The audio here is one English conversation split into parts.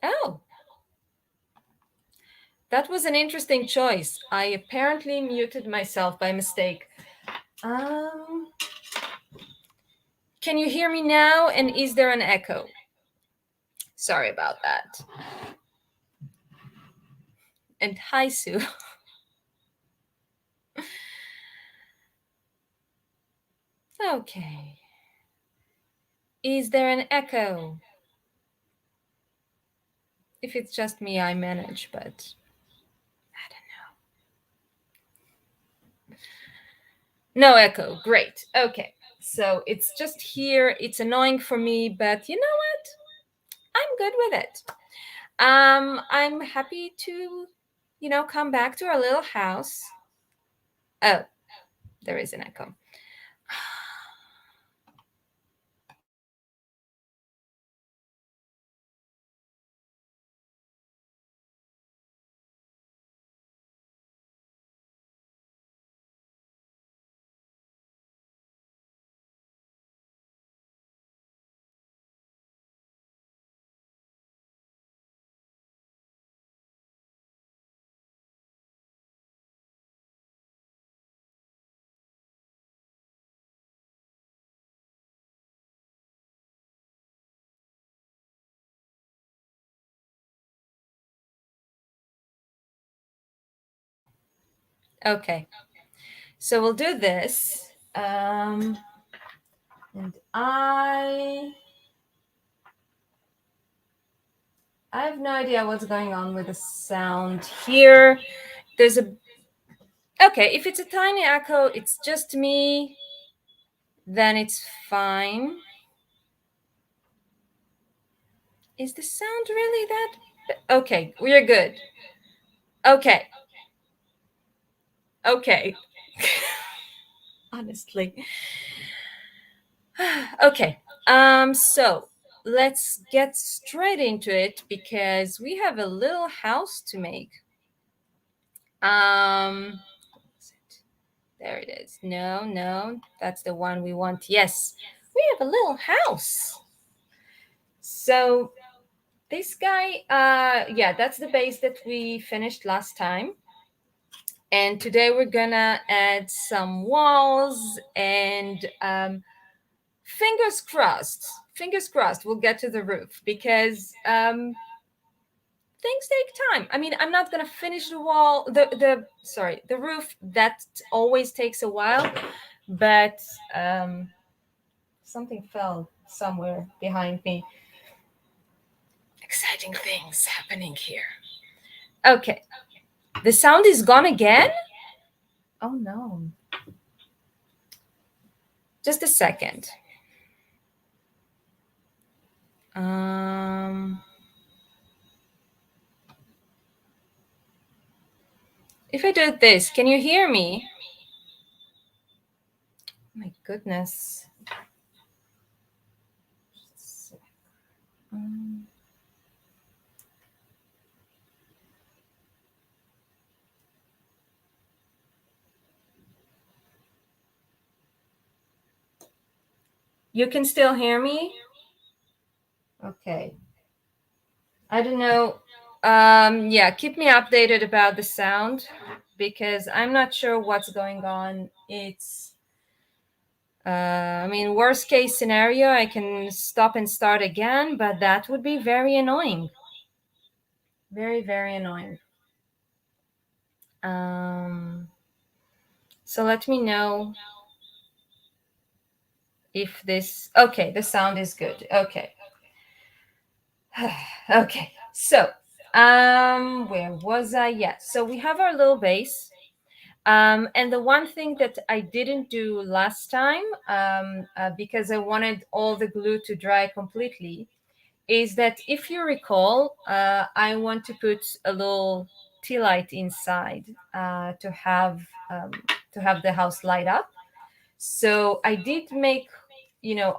Oh, that was an interesting choice. I apparently muted myself by mistake. Um, can you hear me now? And is there an echo? Sorry about that. And hi, Sue. Okay. Is there an echo? If it's just me, I manage, but I don't know. No echo. Great. Okay. So it's just here. It's annoying for me, but you know what? I'm good with it. I'm happy to, come back to our little house. Oh, there is an echo. Okay. So we'll do this. And I have no idea what's going on with the sound here. There's a Okay, if it's a tiny echo, it's just me, then it's fine. Is the sound really that? Okay, we're good. Okay. Okay. Honestly. Okay. So let's get straight into it because we have a little house to make. There it is. No, that's the one we want. Yes, we have a little house. So this guy, yeah, that's the base that we finished last time. And today we're gonna add some walls and fingers crossed we'll get to the roof because things take time. I mean, I'm not gonna finish the wall, the roof. That always takes a while, but something fell somewhere behind me. Exciting things happening here. Okay, the sound is gone again. Oh no. Just a second. If I do this, can you hear me? My goodness. You can still hear me? Okay. I don't know. Yeah, keep me updated about the sound because I'm not sure what's going on. I mean, worst case scenario, I can stop and start again, but that would be very annoying. Very, very annoying. So let me know if this. Okay, the sound is good. Okay. Okay. So, where was I? Yeah. So we have our little base. And the one thing that I didn't do last time, because I wanted all the glue to dry completely, is that if you recall, I want to put a little tea light inside to have the house light up. So I did make,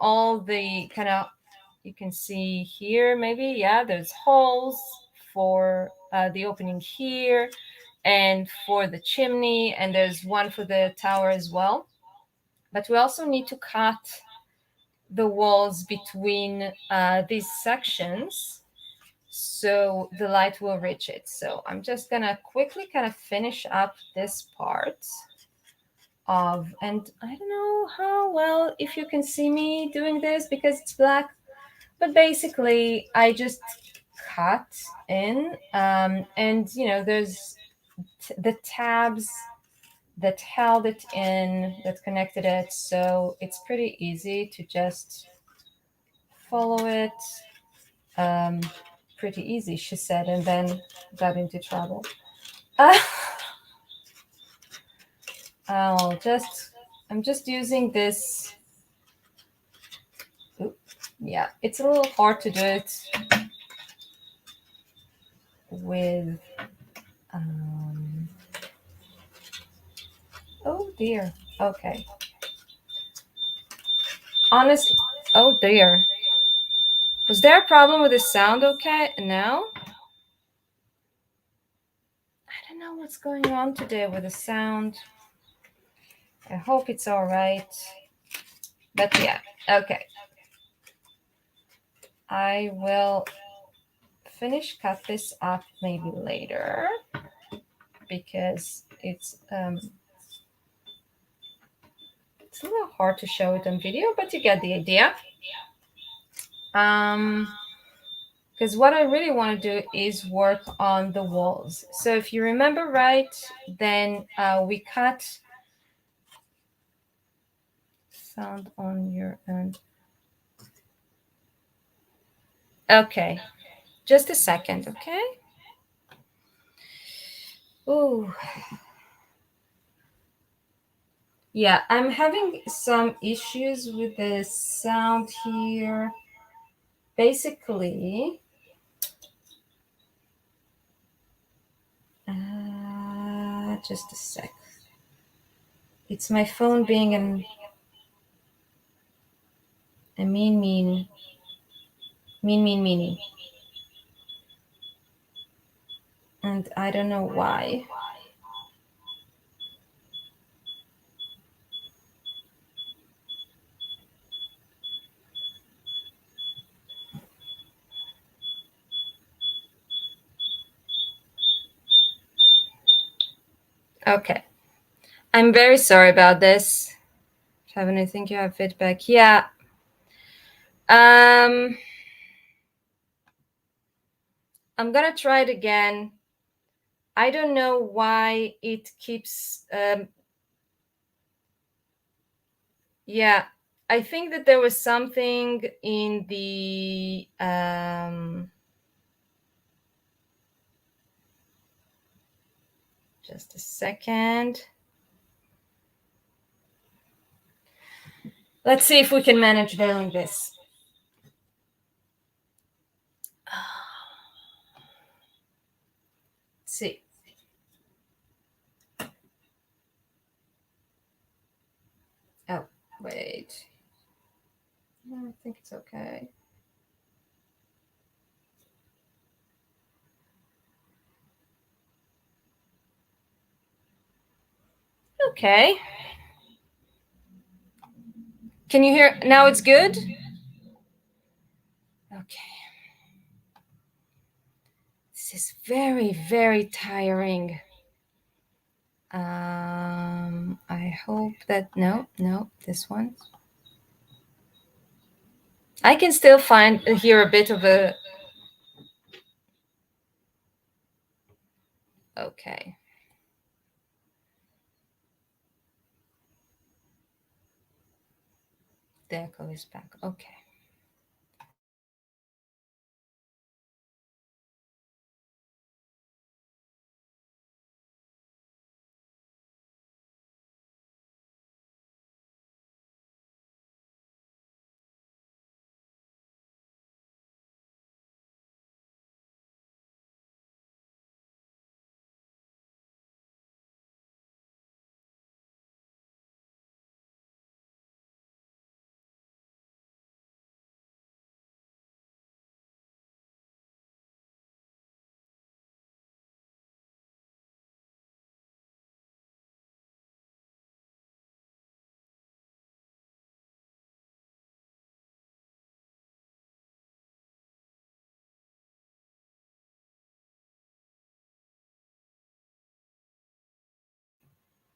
all the kind of, you can see here, maybe, yeah, there's holes for the opening here and for the chimney, and there's one for the tower as well. But we also need to cut the walls between these sections so the light will reach it. So I'm just gonna quickly kind of finish up this part of, and I don't know how well if you can see me doing this because it's black, but basically I just cut in, and you know, there's the tabs that held it in, that connected it, so it's pretty easy to just follow it. um, Pretty easy, she said, and then got into trouble. uh, I'm just using this. Oop. Yeah, it's a little hard to do it with oh dear. Okay. Honestly, oh dear. Was there a problem with the sound? Okay, now I don't know what's going on today with the sound. I hope it's all right. But yeah, okay. I will cut this up maybe later because it's a little hard to show it on video, but you get the idea. Because what I really want to do is work on the walls. So if you remember right, then we cut sound on your end. Okay, just a second, okay? Ooh. Yeah, I'm having some issues with the sound here. Basically, just a sec. It's my phone being a meanie. And I don't know why. Okay. I'm very sorry about this. Kevin, I think you have feedback. Yeah. I'm gonna try it again. I don't know why it keeps yeah. I think that there was something in the just a second. Let's see if we can manage doing this. Let's see. Oh, wait. I think it's okay. Okay. Can you hear? Now it's good? Okay. This is very, very tiring. I hope that, no, this one. I can still hear a bit of a, okay. The echo is back, okay.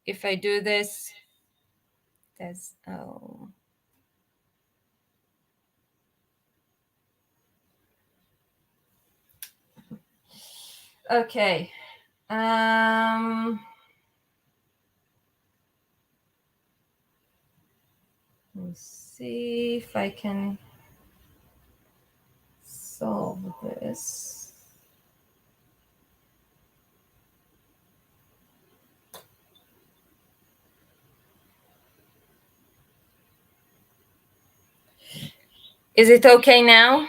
if I do this, there's, oh. Okay. Let's see if I can solve this. Is it okay now?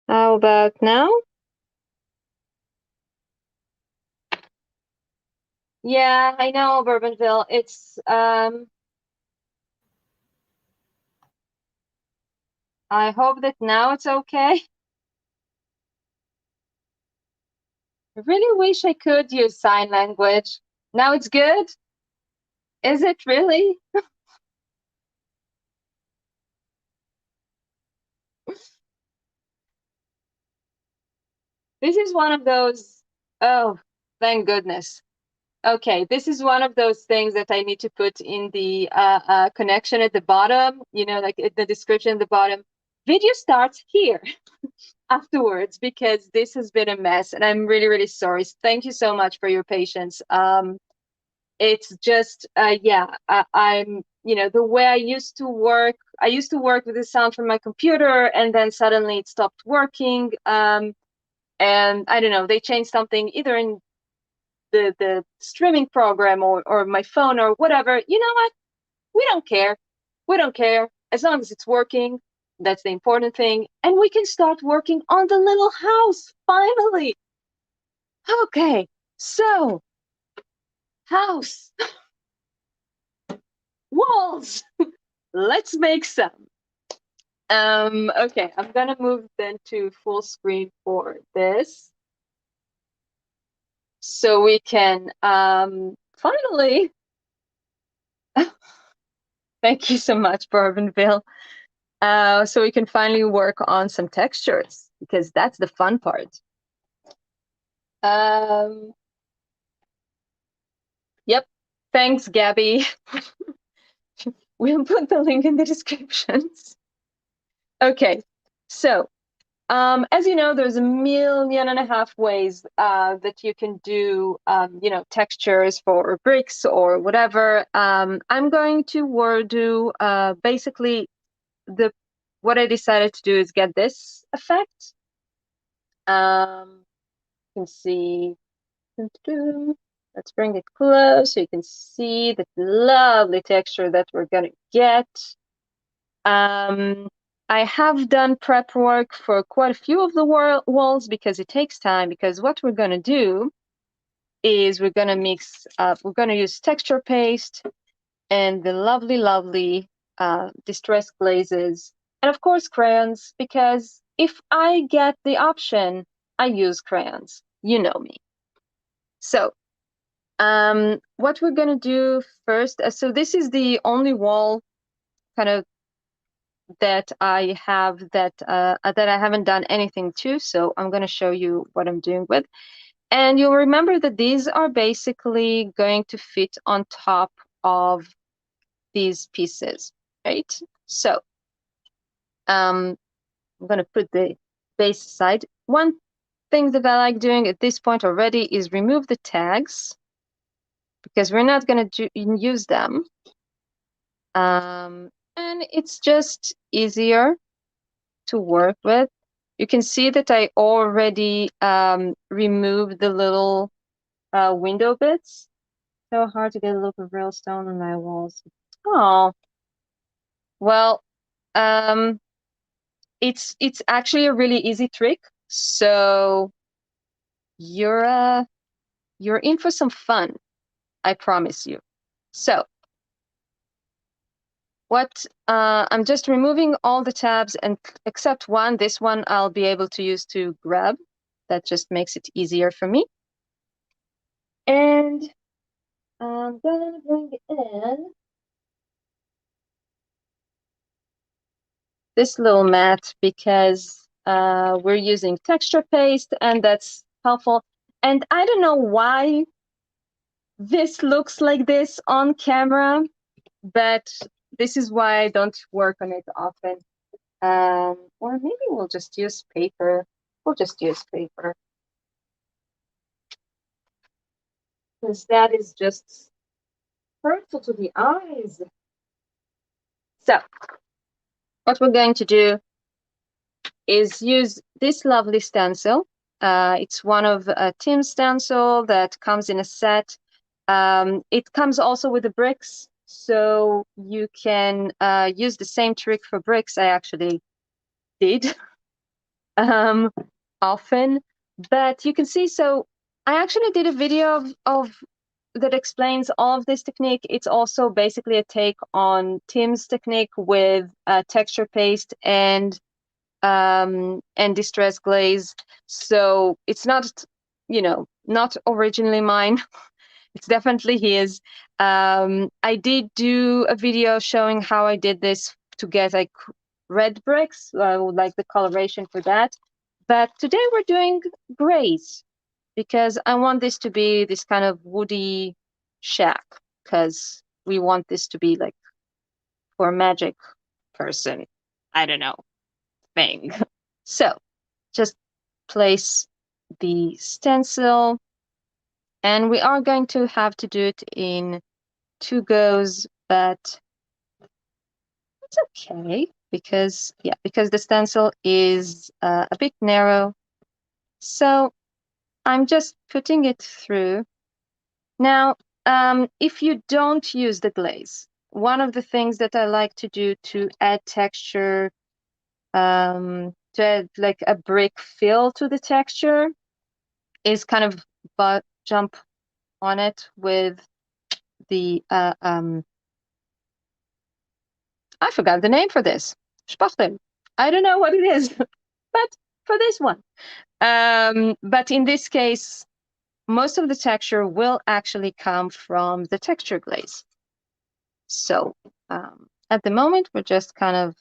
How about now? Yeah, I know, Bourbonville. It's I hope that now it's okay. I really wish I could use sign language. Now it's good? Is it really? This is one of those, oh, thank goodness. Okay, this is one of those things that I need to put in the connection at the bottom, like the description at the bottom. Video starts here afterwards because this has been a mess and I'm really, really sorry. Thank you so much for your patience. It's just, yeah, I'm, the way I used to work with the sound from my computer and then suddenly it stopped working. And I don't know, they changed something either in the streaming program or my phone or whatever. You know what? We don't care. We don't care. As long as it's working, that's the important thing. And we can start working on the little house, finally. Okay, so house, walls. Let's make some. Okay, I'm gonna move then to full screen for this. So we can finally, thank you so much, Bourbonville. So we can finally work on some textures because that's the fun part. Yep. Thanks, Gabby. We'll put the link in the descriptions. Okay, so as you know, there's 1.5 million ways that you can do, textures for bricks or whatever. I'm going to do basically what I decided to do is get this effect. You can see. Let's bring it close so you can see the lovely texture that we're gonna get. I have done prep work for quite a few of the walls because it takes time, because what we're gonna do is we're gonna use texture paste and the lovely distress glazes, and of course crayons, because if I get the option, I use crayons. You know me. So what we're gonna do first, so this is the only wall kind of that I have that I haven't done anything to, so I'm gonna show you what I'm doing with. And you'll remember that these are basically going to fit on top of these pieces, right? So I'm going to put the base aside. One thing that I like doing at this point already is remove the tags, because we're not going to use them. And it's just easier to work with. You can see that I already removed the little window bits. So hard to get a look of real stone on my walls. Oh, well, it's actually a really easy trick. So you're in for some fun, I promise you. So what I'm just removing all the tabs, and except one. This one I'll be able to use to grab. That just makes it easier for me. And I'm gonna bring in this little mat, because we're using texture paste, and that's helpful. And I don't know why this looks like this on camera, but this is why I don't work on it often. Or maybe we'll just use paper. We'll just use paper, because that is just hurtful to the eyes. So what we're going to do is use this lovely stencil. It's one of Tim's stencil that comes in a set. It comes also with the bricks, so you can use the same trick for bricks. I actually did often, but you can see. So I actually did a video of that explains all of this technique. It's also basically a take on Tim's technique with texture paste and distress glaze. So it's not, not originally mine. It's definitely his. I did do a video showing how I did this to get like red bricks. I would like the coloration for that. But today we're doing grays, because I want this to be this kind of woody shack, because we want this to be like for a magic person, I don't know, thing. So just place the stencil, and we are going to have to do it in 2 goes, but it's okay, because the stencil is a bit narrow. So I'm just putting it through. Now, if you don't use the glaze, one of the things that I like to do to add texture, to add like a brick feel to the texture, is kind of jump on it with the I forgot the name for this. Spachtel. I don't know what it is, but for this one. But in this case, most of the texture will actually come from the texture glaze. So at the moment, we're just kind of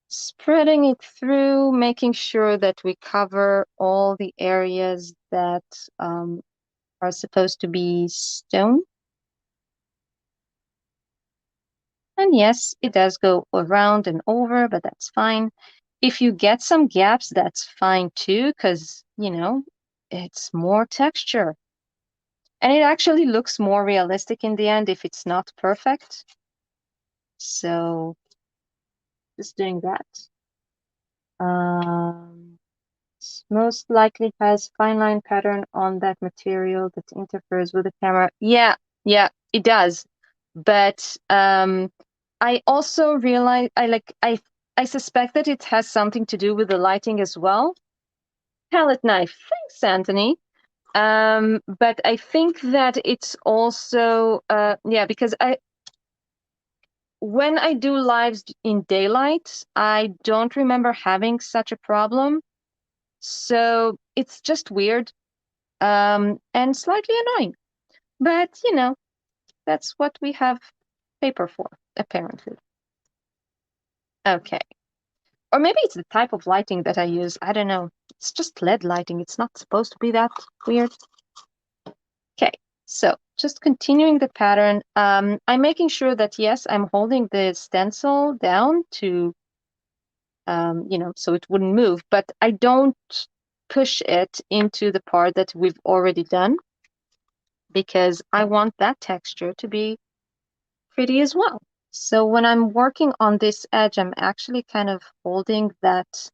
spreading it through, making sure that we cover all the areas that are supposed to be stone. And yes, it does go around and over, but that's fine. If you get some gaps, that's fine too, because, it's more texture. And it actually looks more realistic in the end if it's not perfect. So just doing that. Most likely has fine line pattern on that material that interferes with the camera. Yeah, it does. But I also realize I suspect that it has something to do with the lighting as well. Palette knife, thanks, Anthony. But I think that it's also because when I do lives in daylight, I don't remember having such a problem. So it's just weird, and slightly annoying. But that's what we have paper for, apparently. Okay. Or maybe it's the type of lighting that I use. I don't know. It's just LED lighting. It's not supposed to be that weird. Okay, so just continuing the pattern. I'm making sure that, yes, I'm holding the stencil down to, so it wouldn't move, but I don't push it into the part that we've already done because I want that texture to be pretty as well. So when I'm working on this edge, I'm actually kind of holding that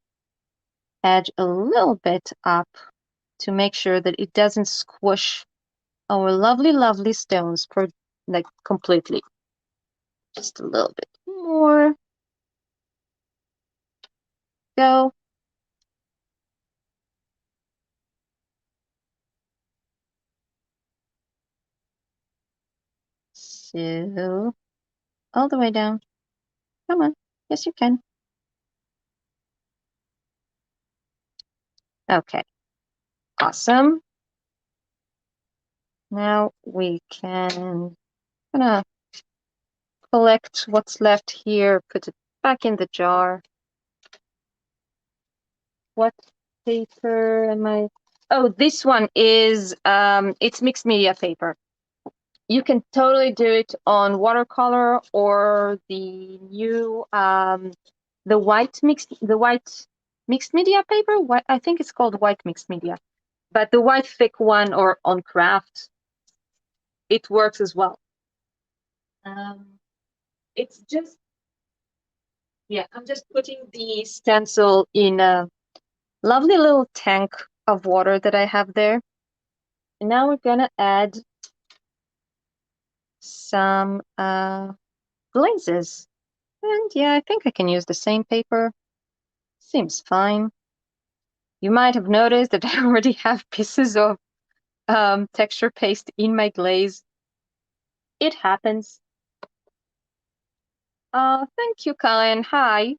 edge a little bit up to make sure that it doesn't squish our lovely, lovely stones like completely. Just a little bit more. Go. So all the way down. Come on. Yes, you can. Okay. Awesome. Now we can gonna collect what's left here, put it back in the jar. What paper am I? Oh, this one is it's mixed media paper. You can totally do it on watercolor or the new the white mixed media paper. What I think it's called white mixed media, but the white thick one or on craft, it works as well. It's just yeah, I'm just putting the stencil in a lovely little tank of water that I have there. And now we're gonna add some glazes. And yeah, I think I can use the same paper. Seems fine. You might have noticed that I already have pieces of texture paste in my glaze. It happens. Thank you, Colin. Hi.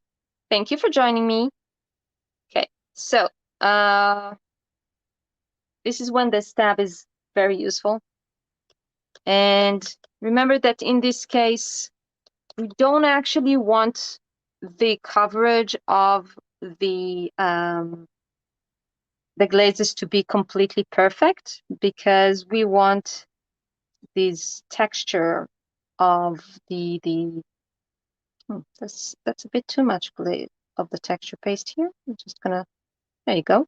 Thank you for joining me. Okay, so this is when the stab is very useful. And remember that in this case, we don't actually want the coverage of the glazes to be completely perfect because we want this texture of that's a bit too much glaze of the texture paste here. I'm just gonna, there you go.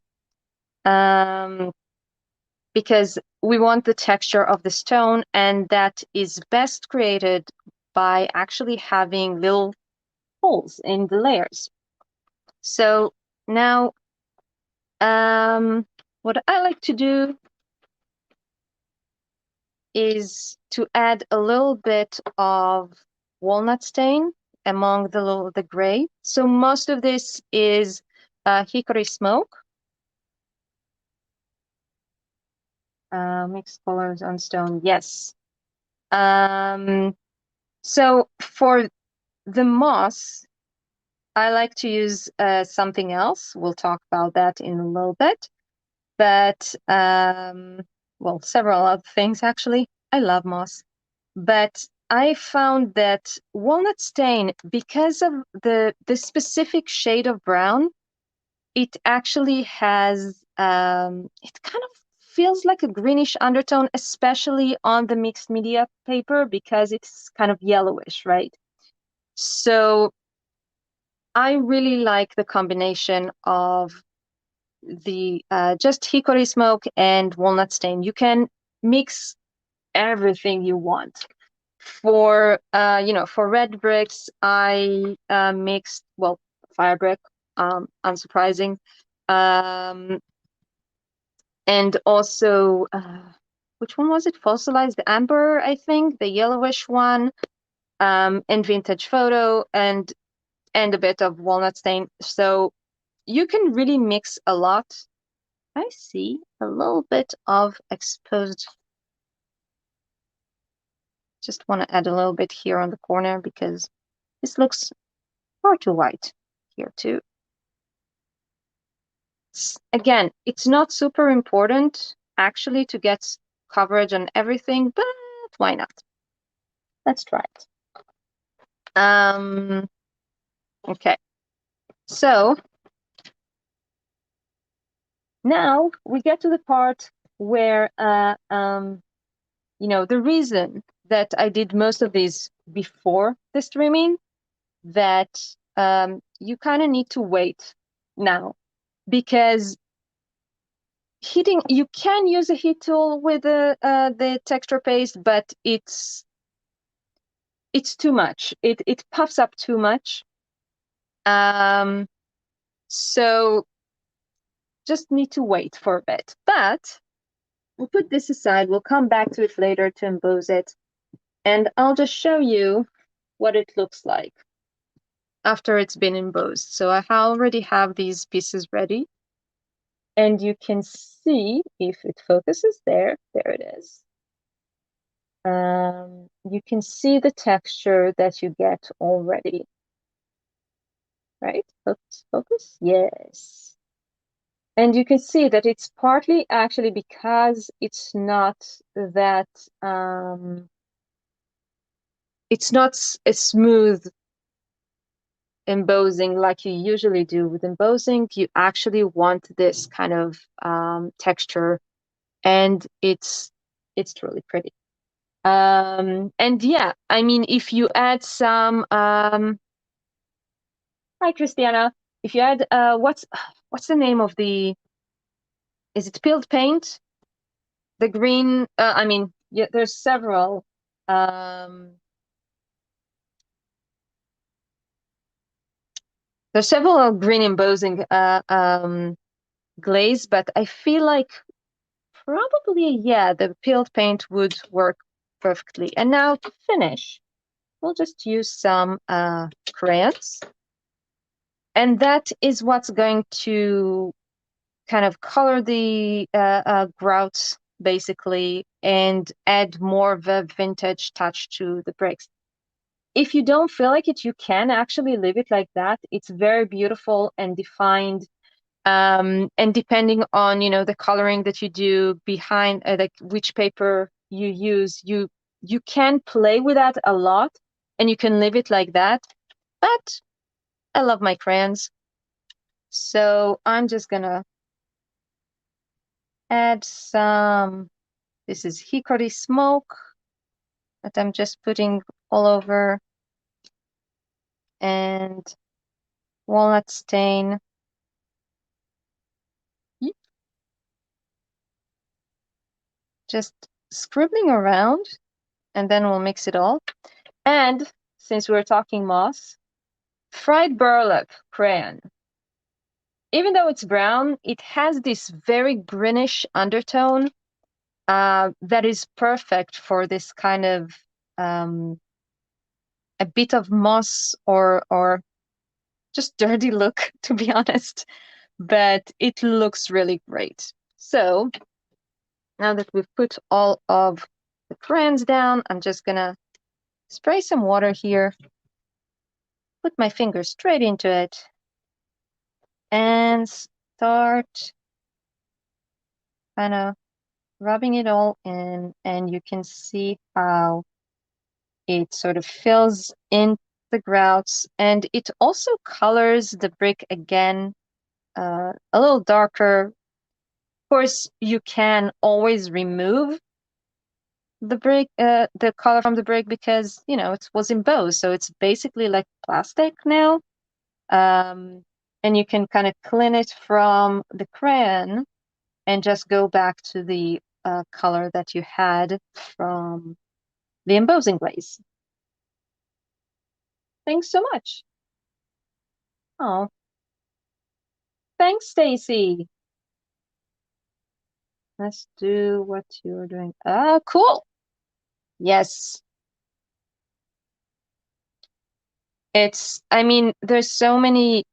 Because we want the texture of the stone, and that is best created by actually having little holes in the layers. So now, what I like to do is to add a little bit of walnut stain among the gray. So most of this is hickory smoke. Mixed colors on stone, yes. So for the moss, I like to use something else. We'll talk about that in a little bit. But, well, several other things actually. I love moss. But I found that walnut stain, because of the specific shade of brown, it actually has, it kind of feels like a greenish undertone, especially on the mixed media paper because it's kind of yellowish, right? So I really like the combination of the just hickory smoke and walnut stain. You can mix everything you want. For for red bricks, I mixed, well, fire brick, unsurprising, and also which one was it? Fossilized amber, I think, the yellowish one, and vintage photo, and a bit of walnut stain. So you can really mix a lot. I see a little bit of exposed. Just want to add a little bit here on the corner because this looks far too white here too. Again, it's not super important actually to get coverage on everything, but why not? Let's try it. Okay, so now we get to the part where the reason that I did most of these before the streaming, that you kind of need to wait now, because you can use a heat tool with the texture paste, but it's too much. It puffs up too much. So just need to wait for a bit. But we'll put this aside. We'll come back to it later to emboss it. And I'll just show you what it looks like after it's been embossed. So I already have these pieces ready. And you can see, if it focuses there it is. You can see the texture that you get already. Right? Focus, focus. Yes. And you can see that it's partly actually because it's not that, it's not a smooth embossing like you usually do. With embossing, you actually want this kind of texture, and it's truly pretty. And yeah, I mean, if you add some, hi Christiana, if you add, what's the name of the, is it peeled paint? The green, I mean, yeah, there's several. There's several green embossing glaze, but I feel like probably, yeah, the peeled paint would work perfectly. And now to finish, we'll just use some crayons. And that is what's going to kind of color the grouts, basically, and add more of a vintage touch to the bricks. If you don't feel like it, you can actually leave it like that. It's very beautiful and defined. And depending on, the coloring that you do behind, like which paper you use, you can play with that a lot, and you can leave it like that. But I love my crayons, so I'm just gonna add some, this is hickory smoke that I'm just putting all over, and walnut stain. Just scribbling around, and then we'll mix it all. And since we're talking moss, frayed burlap crayon. Even though it's brown, it has this very greenish undertone that is perfect for this kind of a bit of moss or just dirty look, to be honest. But it looks really great. So now that we've put all of the crayons down, I'm just gonna spray some water here, put my finger straight into it, and start kind of rubbing it all in, and you can see how it sort of fills in the grouts, and it also colors the brick again a little darker. Of course, you can always remove the brick, the color from the brick, because it was embossed, so it's basically like plastic now. And you can kind of clean it from the crayon and just go back to the color that you had from the embossing glaze. Thanks so much. Oh, thanks, Stacy. Let's do what you're doing. Oh, cool. Yes. I mean, there's so many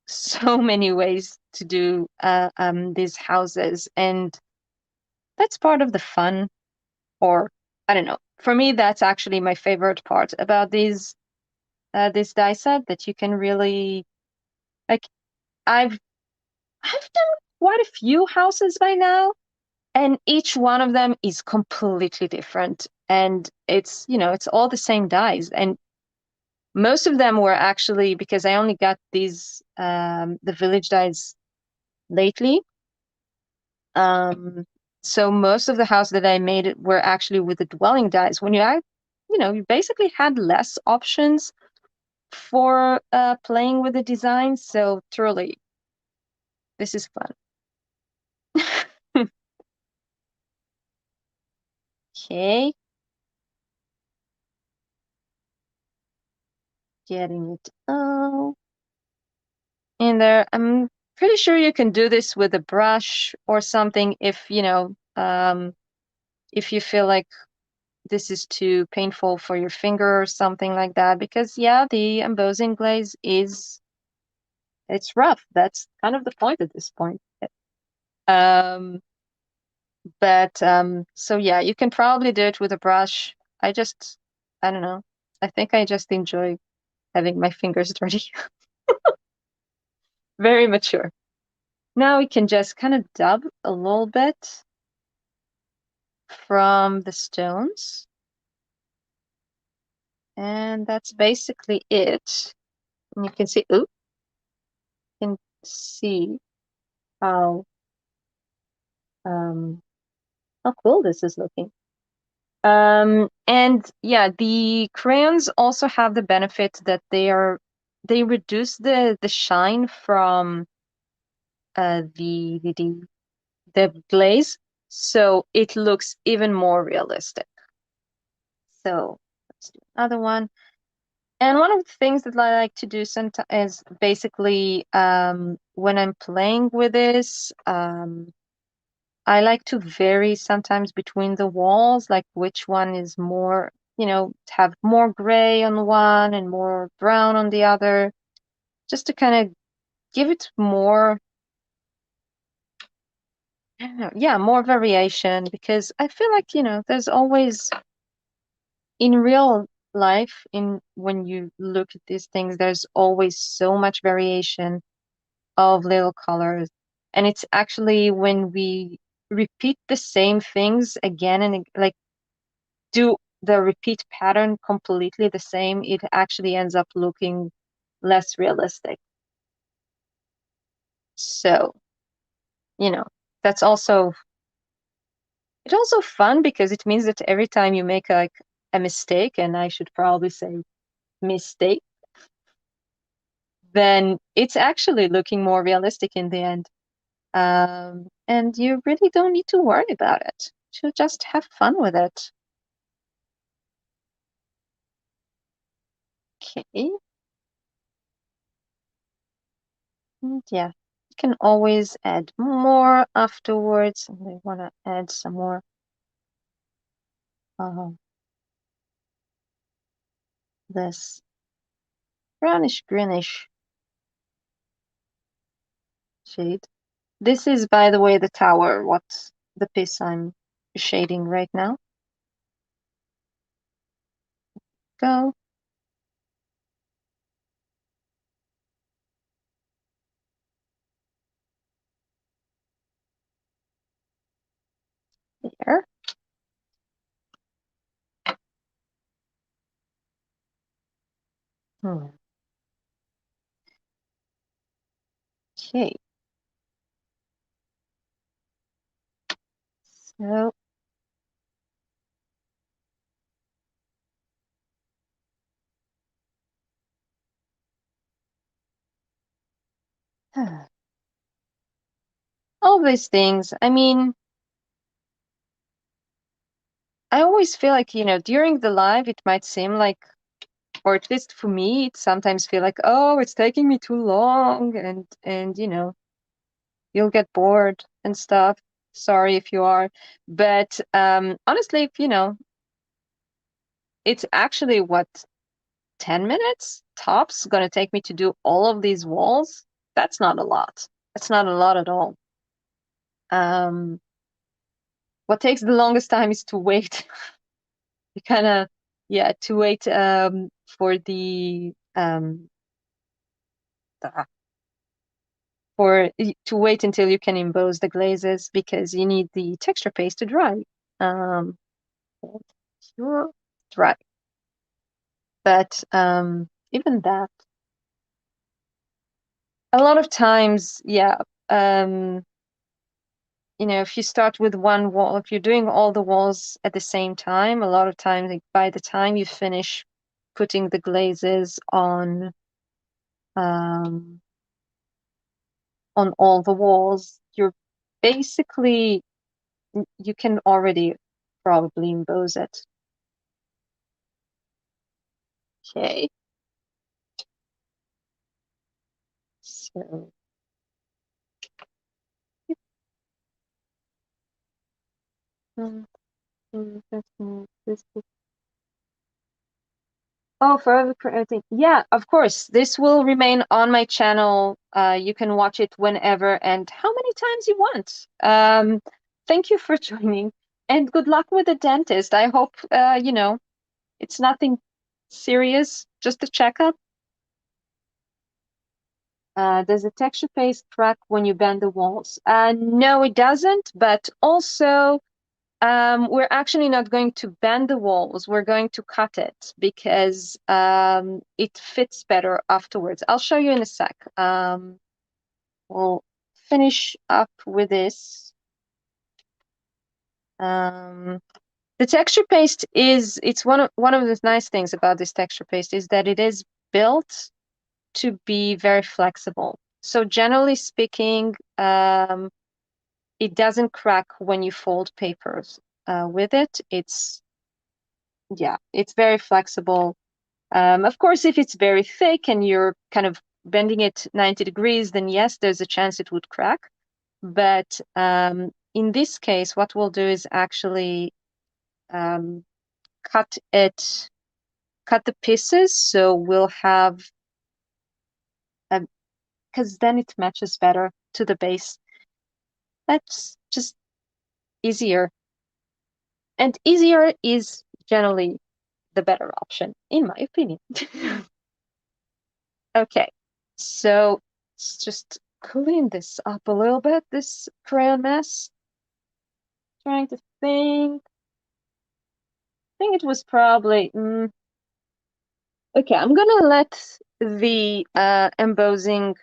ways to do these houses, and that's part of the fun. Or I don't know. For me, that's actually my favorite part about this die set, that you can really, like, I've done quite a few houses by now, and each one of them is completely different, and it's all the same dies. And most of them were actually, because I only got these the village dies lately, So most of the house that I made were actually with the dwelling dies. When you basically had less options for playing with the design. So truly, this is fun. Okay, getting it all in there. I'm pretty sure you can do this with a brush or something if you feel like this is too painful for your finger or something like that. Because yeah, the embossing glaze it's rough. That's kind of the point at this point. Um, but so yeah, you can probably do it with a brush. I don't know. I think I just enjoy having my fingers dirty. Very mature. Now we can just kind of dub a little bit from the stones. And that's basically it. And you can see, you can see how um how cool this is looking. And yeah, the crayons also have the benefit that they reduce the shine from the glaze, so it looks even more realistic. So let's do another one. And one of the things that I like to do sometimes is basically when I'm playing with this, I like to vary sometimes between the walls, like which one is more, to have more gray on one and more brown on the other, just to kind of give it more, I don't know, yeah, more variation, because I feel like, there's always in real life, in when you look at these things, there's always so much variation of little colors. And it's actually when we repeat the same things again and like do the repeat pattern completely the same, it actually ends up looking less realistic. So, you know, that's also it's also fun because it means that every time you make like a mistake, and I should probably say mistake, then it's actually looking more realistic in the end. And you really don't need to worry about it. You just have fun with it. Okay. And yeah, you can always add more afterwards. And we want to add some more of this brownish greenish shade. This is, by the way, the tower, what the piece I'm shading right now. Go. There. Hmm. Okay. So all these things. I mean, I always feel like, during the live, it might seem like, or at least for me, it sometimes feel like, oh, it's taking me too long, and you'll get bored and stuff. Sorry if you are, but honestly, if it's actually what 10 minutes tops gonna take me to do all of these walls. That's not a lot. That's not a lot at all. Um, what takes the longest time is to wait. You kind of, yeah, to wait for the to wait until you can emboss the glazes because you need the texture paste to dry. Um, Sure, dry. But even that, a lot of times, yeah, um, you know, if you start with one wall, if you're doing all the walls at the same time, a lot of times, like, by the time you finish putting the glazes on all the walls, you're basically, you can already probably emboss it. Okay. So let's move this. Oh, forever creating. Yeah, of course. This will remain on my channel. You can watch it whenever and how many times you want. Thank you for joining, and good luck with the dentist. I hope you know, it's nothing serious, just a checkup. Does the texture paste crack when you bend the walls? No, it doesn't, but also we're actually not going to bend the walls. We're going to cut it because it fits better afterwards. I'll show you in a sec. We'll finish up with this. The texture paste is, it's one of the nice things about this texture paste is that it is built to be very flexible. So generally speaking, it doesn't crack when you fold papers with it. Yeah, it's very flexible. Of course, if it's very thick and you're kind of bending it 90 degrees, then yes, there's a chance it would crack. But in this case, what we'll do is actually cut the pieces, so we'll have, because then it matches better to the base. That's just easier. And easier is generally the better option, in my opinion. Okay, so let's just clean this up a little bit, this crayon mess. Trying to think. I think it was probably... Okay, I'm gonna let the embossing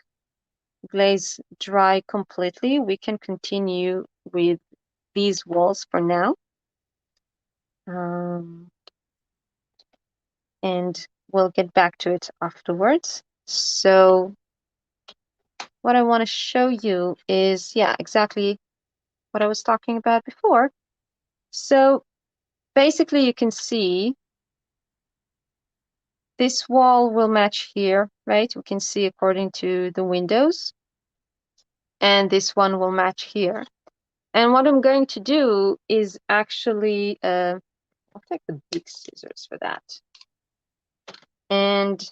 glaze dry completely. We can continue with these walls for now. And we'll get back to it afterwards. So what I want to show you is, yeah, exactly what I was talking about before. So basically you can see this wall will match here, right? We can see according to the windows. And this one will match here. And what I'm going to do is actually, I'll take the big scissors for that. And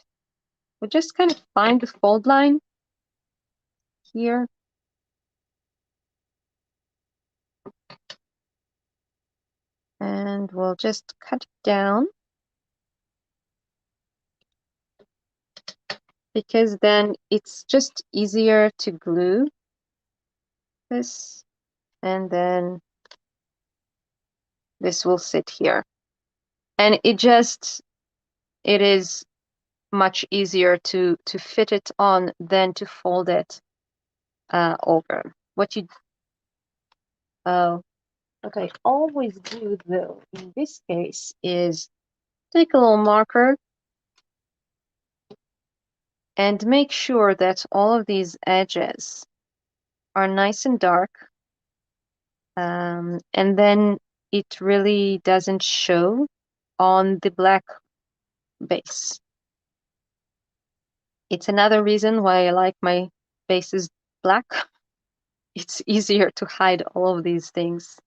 we'll just kind of find the fold line here. And we'll just cut it down, because then it's just easier to glue this, and then this will sit here. And it is much easier to fit it on than to fold it over. What I always do though in this case is take a little marker and make sure that all of these edges are nice and dark, and then it really doesn't show on the black base. It's another reason why I like my bases black. It's easier to hide all of these things.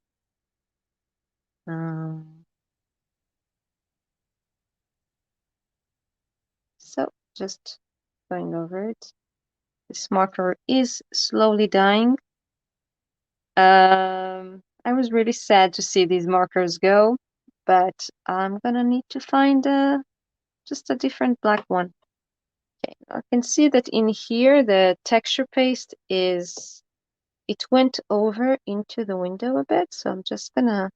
So just going over it. This marker is slowly dying. I was really sad to see these markers go, but I'm gonna need to find just a different black one. Okay, I can see that in here the texture paste is, it went over into the window a bit, so I'm just gonna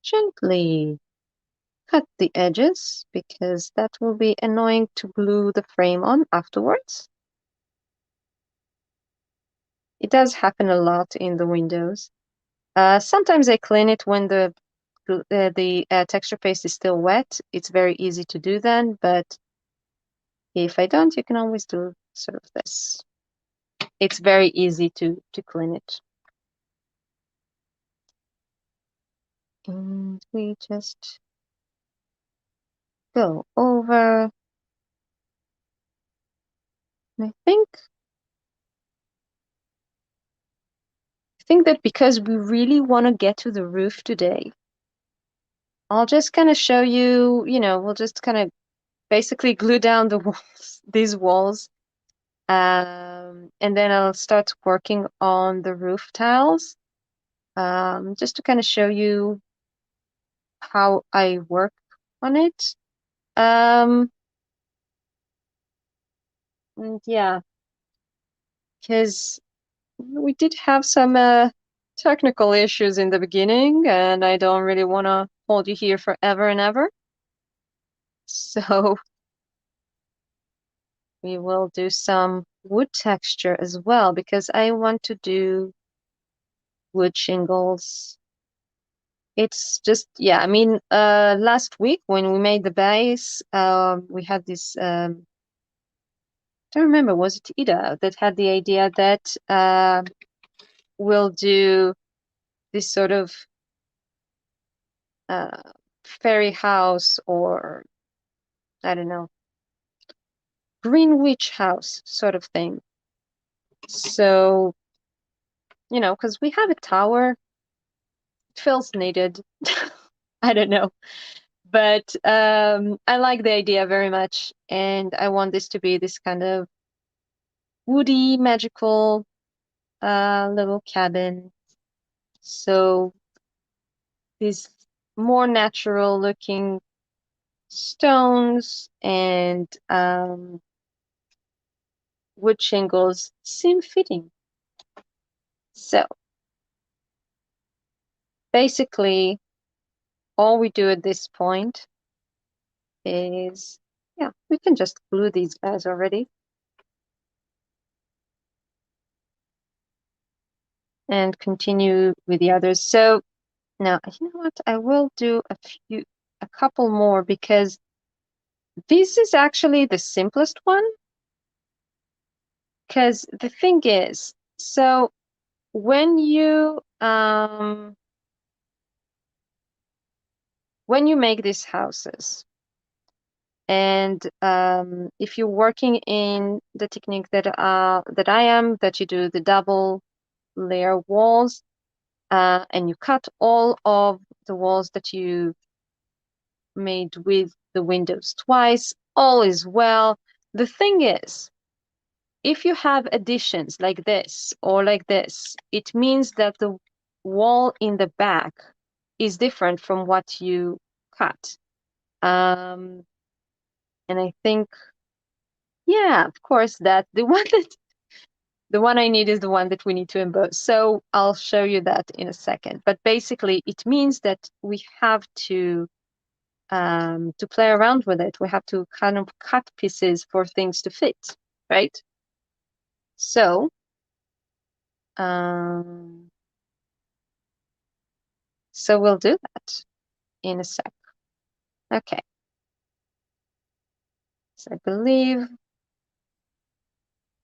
gently cut the edges because that will be annoying to glue the frame on afterwards. It does happen a lot in the windows. Sometimes I clean it when the texture paste is still wet. It's very easy to do then, but if I don't, you can always do sort of this. It's very easy to clean it. And we just go over. I think that because we really want to get to the roof today, I'll just kind of show you, we'll just kind of basically glue down the walls, these walls. And then I'll start working on the roof tiles, just to kind of show you how I work on it. And yeah, because we did have some technical issues in the beginning, and I don't really want to hold you here forever and ever. So we will do some wood texture as well, because I want to do wood shingles. It's just, yeah, I mean, last week when we made the base, we had this, I don't remember, was it Ida that had the idea that we'll do this sort of fairy house, or I don't know, green witch house sort of thing. So, because we have a tower, it feels needed. I don't know. But I like the idea very much, and I want this to be this kind of woody, magical little cabin. So these more natural looking stones and wood shingles seem fitting. So basically, all we do at this point is, yeah, we can just glue these guys already. And continue with the others. So now, you know what? I will do a couple more, because this is actually the simplest one. Because the thing is, so when you make these houses, and if you're working in the technique that I am, that you do the double layer walls, and you cut all of the walls that you made with the windows twice, all is well. The thing is, if you have additions like this or like this, it means that the wall in the back is different from what you cut. And I think, yeah, of course, that the one I need is the one that we need to emboss. So I'll show you that in a second. But basically, it means that we have to play around with it. We have to kind of cut pieces for things to fit, right? So, we'll do that in a sec. Okay. So I believe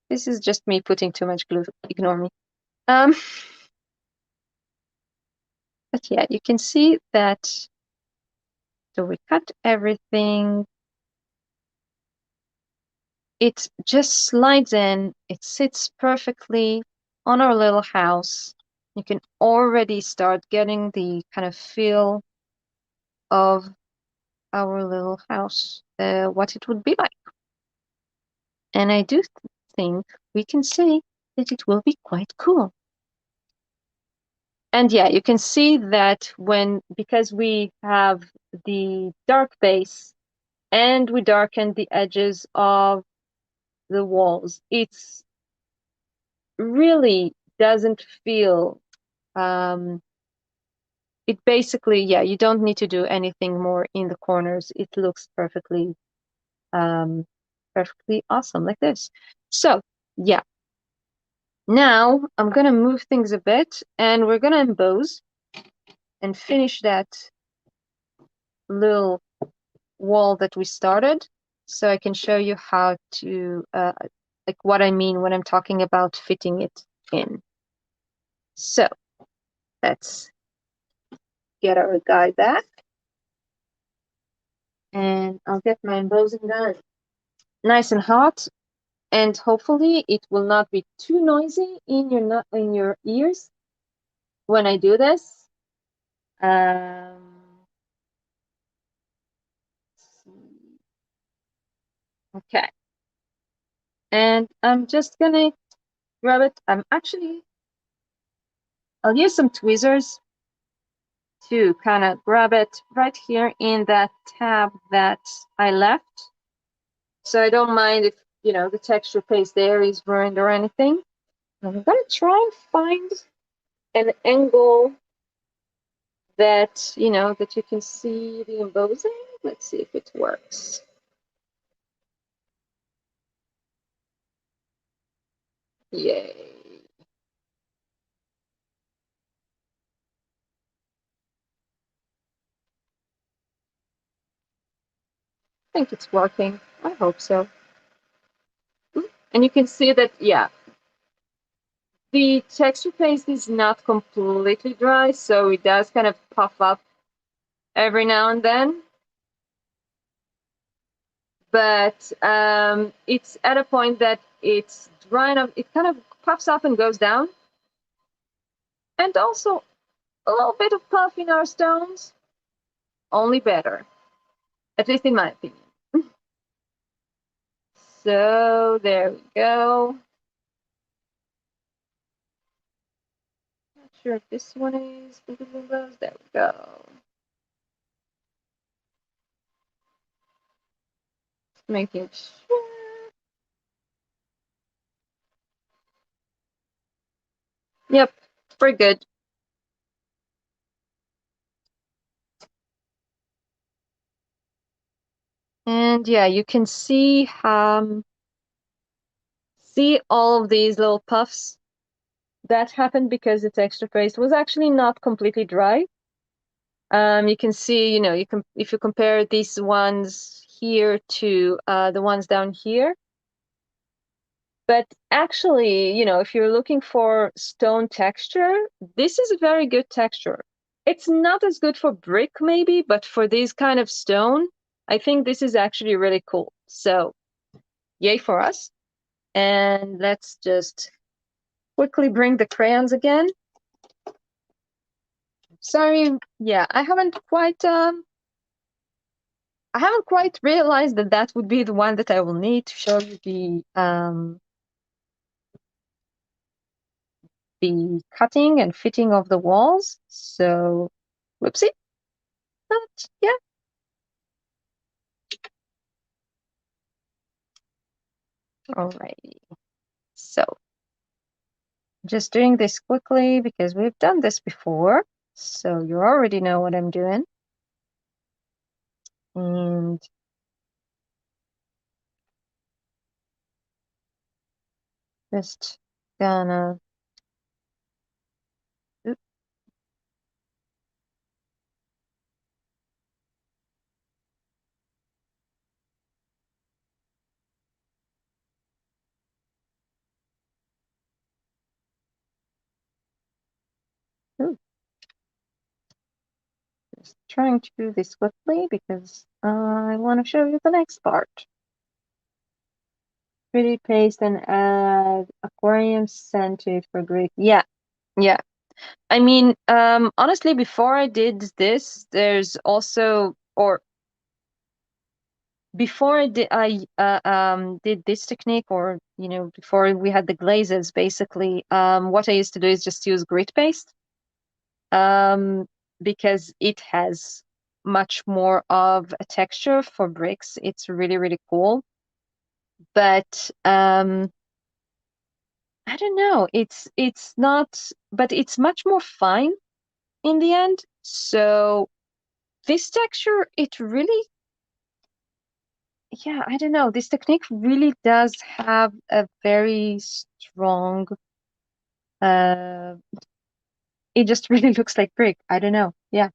this is just me putting too much glue. Ignore me. But yeah, you can see that. So we cut everything. It just slides in. It sits perfectly on our little house. You can already start getting the kind of feel of our little house, what it would be like. And I do think we can say that it will be quite cool. And yeah, you can see that because we have the dark base and we darken the edges of the walls, it's really doesn't feel, it basically, yeah, you don't need to do anything more in the corners. It looks perfectly awesome like this. So yeah, Now I'm gonna move things a bit and we're gonna emboss and finish that little wall that we started, so I can show you how to like what I mean when I'm talking about fitting it in. So let's get our guy back and I'll get my embossing gun nice and hot, and hopefully it will not be too noisy in your ears when I do this. Okay, and I'm just gonna grab it. I'll use some tweezers to kind of grab it right here in that tab that I left. So I don't mind if, the texture paste there is ruined or anything. I'm gonna try and find an angle that, that you can see the embossing. Let's see if it works. Yay. I think it's working. I hope so. And you can see that, yeah, the texture paste is not completely dry, so it does kind of puff up every now and then. But it's at a point that it's dry enough, it kind of puffs up and goes down. And also a little bit of puff in our stones, only better, at least in my opinion. So there we go. Not sure if this one is. There we go. Making sure. Yep, we're good. And yeah, you can see all of these little puffs. That happened because the texture paste was actually not completely dry. You can see, if you compare these ones here to the ones down here. But actually, if you're looking for stone texture, this is a very good texture. It's not as good for brick maybe, but for this kind of stone, I think this is actually really cool. So yay for us. And let's just quickly bring the crayons again. Sorry, yeah, I haven't quite realized that that would be the one that I will need to show you the cutting and fitting of the walls. So, whoopsie. But yeah. Alrighty. So, just doing this quickly because we've done this before. So you already know what I'm doing. And just gonna oop. Ooh. Just trying to do this quickly because I want to show you the next part. Pretty paste and add aquarium scented for Greek. Yeah, yeah. I mean, honestly, before I did this, there's also, or before I did this technique, or before we had the glazes, basically, what I used to do is just use grit paste, because it has much more of a texture for bricks. It's really, really cool. But I don't know. It's not, but it's much more fine in the end. So this texture, it really, yeah, I don't know. This technique really does have a very strong It just really looks like brick. I don't know. Yeah.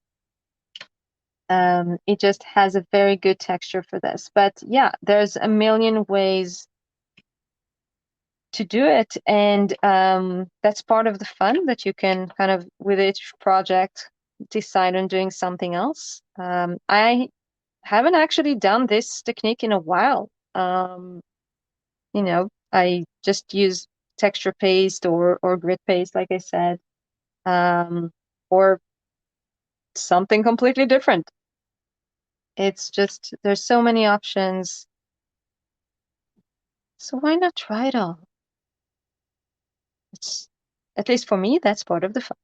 It just has a very good texture for this. But yeah, there's a million ways to do it, and that's part of the fun, that you can kind of, with each project, decide on doing something else. I haven't actually done this technique in a while. I just use texture paste or grit paste, like I said, or something completely different. It's just, there's so many options. So why not try it all? It's, at least for me, that's part of the fun.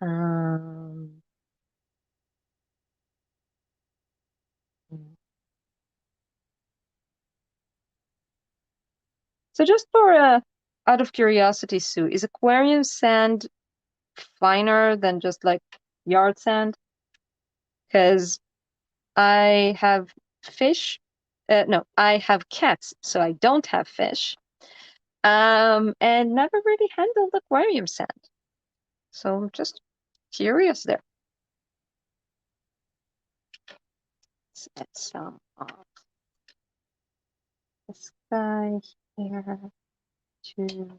Um, so just for out of curiosity, Sue, is aquarium sand finer than just like yard sand? Because I have fish. No, I have cats, so I don't have fish. And never really handled aquarium sand. So I'm just curious there. Let's get some of this guy here to.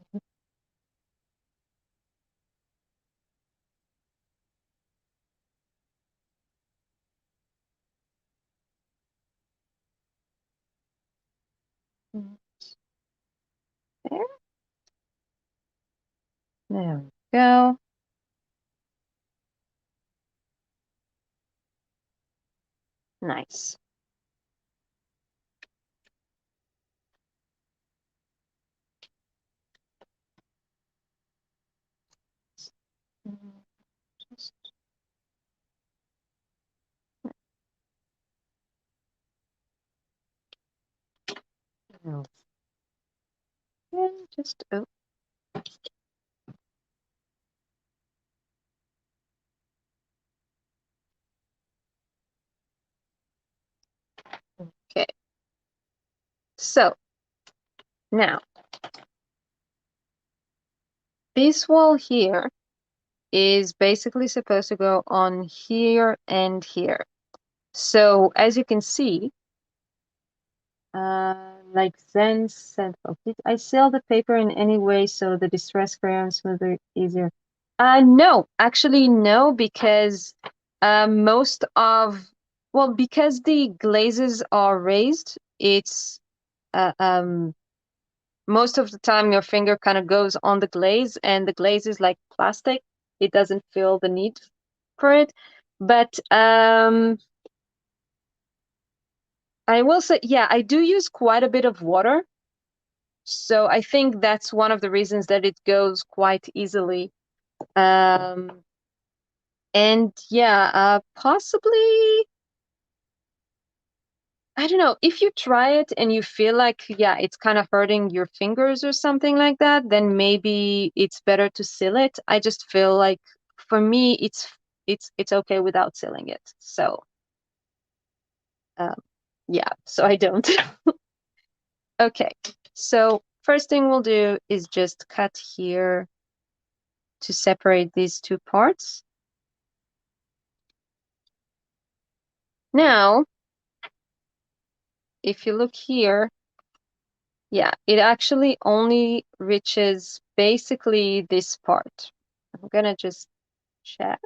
There. There we go. Nice. Just, just oh. Okay. So now this wall here is basically supposed to go on here and here. So as you can see, like Zen Central, did I seal the paper in any way so the distress crayon smoother, easier? No, actually no, because most of, well, because the glazes are raised, it's most of the time your finger kind of goes on the glaze, and the glaze is like plastic. It doesn't feel the need for it. But I will say, yeah, I do use quite a bit of water. So I think that's one of the reasons that it goes quite easily. Um, and yeah, possibly, I don't know, if you try it and you feel like, yeah, it's kind of hurting your fingers or something like that, then maybe it's better to seal it. I just feel like, for me, it's okay without sealing it. So um, yeah, so I don't. Okay, so first thing we'll do is just cut here to separate these two parts. Now, if you look here, yeah, it actually only reaches basically this part. I'm gonna just check.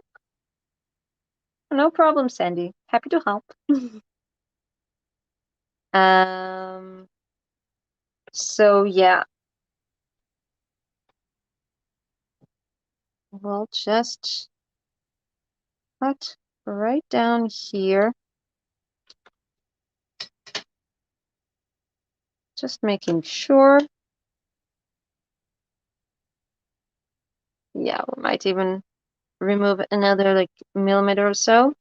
No problem, Sandy. Happy to help. Um, so yeah, we'll just cut right down here. Just making sure. Yeah, we might even remove another like millimeter or so.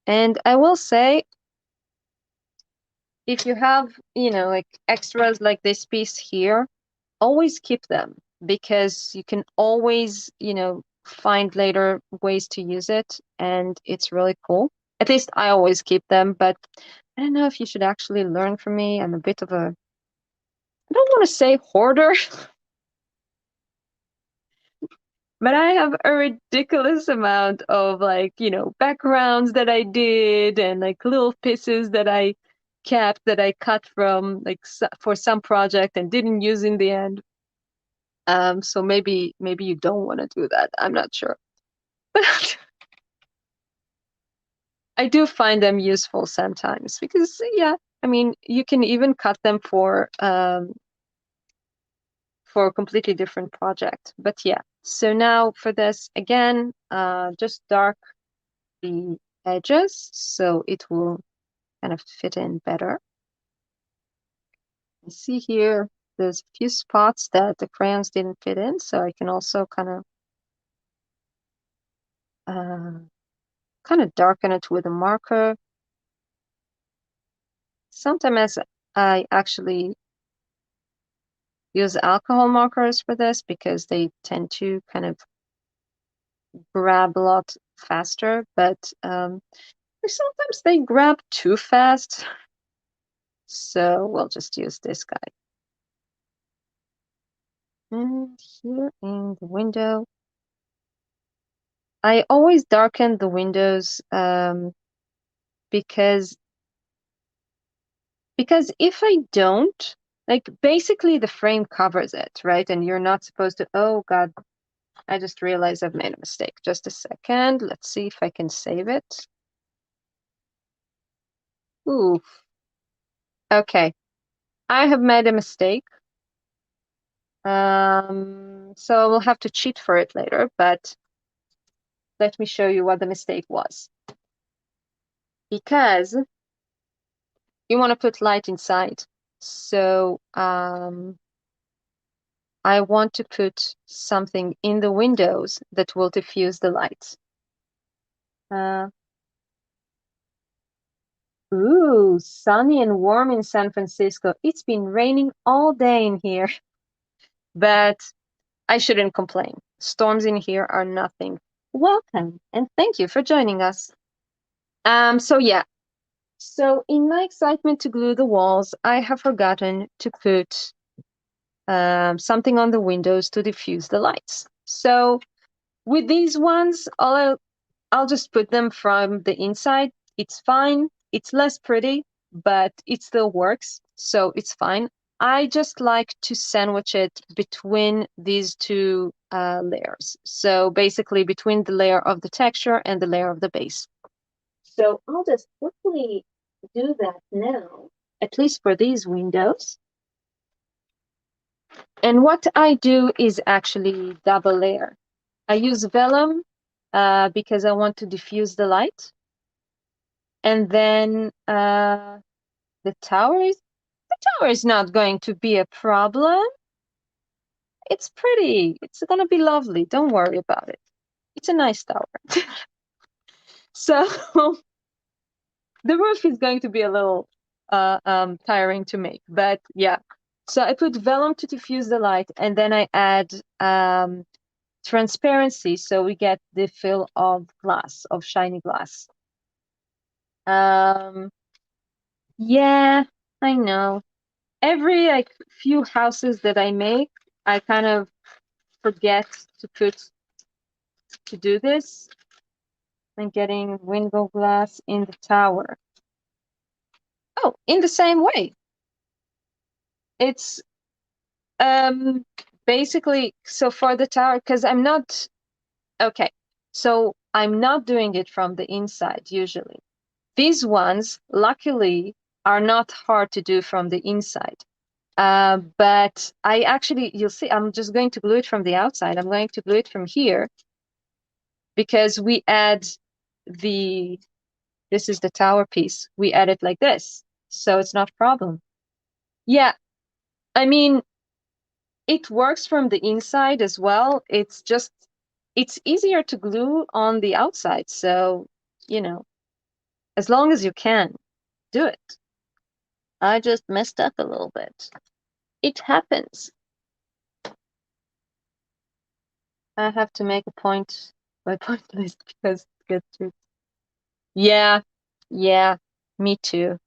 And I will say, if you have, like extras like this piece here, always keep them, because you can always, find later ways to use it, and it's really cool. At least I always keep them, but I don't know if you should actually learn from me. I'm a bit don't want to say hoarder, but I have a ridiculous amount of like, backgrounds that I did and like little pieces that I kept that I cut from like for some project and didn't use in the end. So maybe you don't want to do that. I'm not sure. But I do find them useful sometimes because yeah, I mean, you can even cut them for a completely different project. But yeah, so now for this again, just dark the edges so it will kind of fit in better. You see here, there's a few spots that the crayons didn't fit in, so I can also kind of darken it with a marker. Sometimes I actually use alcohol markers for this because they tend to kind of grab a lot faster, but sometimes they grab too fast. So we'll just use this guy. And here in the window, I always darken the windows because if I don't, like basically the frame covers it, right? And you're not supposed to, oh God, I just realized I've made a mistake. Just a second. Let's see if I can save it. Ooh. Okay. I have made a mistake. So we'll have to cheat for it later, but let me show you what the mistake was. Because you want to put light inside. So I want to put something in the windows that will diffuse the light. Ooh, sunny and warm in San Francisco. It's been raining all day in here, but I shouldn't complain. Storms in here are nothing. Welcome, and thank you for joining us. So yeah, so in my excitement to glue the walls, I have forgotten to put something on the windows to diffuse the lights. So with these ones, I'll just put them from the inside. It's fine. It's less pretty, but it still works, so it's fine. I just like to sandwich it between these two layers. So basically between the layer of the texture and the layer of the base. So I'll just quickly do that now, at least for these windows. And what I do is actually double layer. I use vellum because I want to diffuse the light. And then the tower is not going to be a problem. It's pretty. It's gonna be lovely. Don't worry about it. It's a nice tower. So the roof is going to be a little tiring to make, but yeah. So I put vellum to diffuse the light, and then I add transparency, so we get the feel of glass, of shiny glass. Yeah, I know. Every like few houses that I make, I kind of forget to do this. I'm getting window glass in the tower. Oh, in the same way. It's basically, so for the tower, because I'm not okay, so I'm not doing it from the inside usually. These ones, luckily, are not hard to do from the inside. But I actually, you'll see, I'm just going to glue it from the outside. I'm going to glue it from here because we add this is the tower piece. We add it like this, so it's not a problem. Yeah, I mean, it works from the inside as well. It's easier to glue on the outside. So, as long as you can, do it. I just messed up a little bit. It happens. I have to make a point by point list because it gets too. Yeah, me too.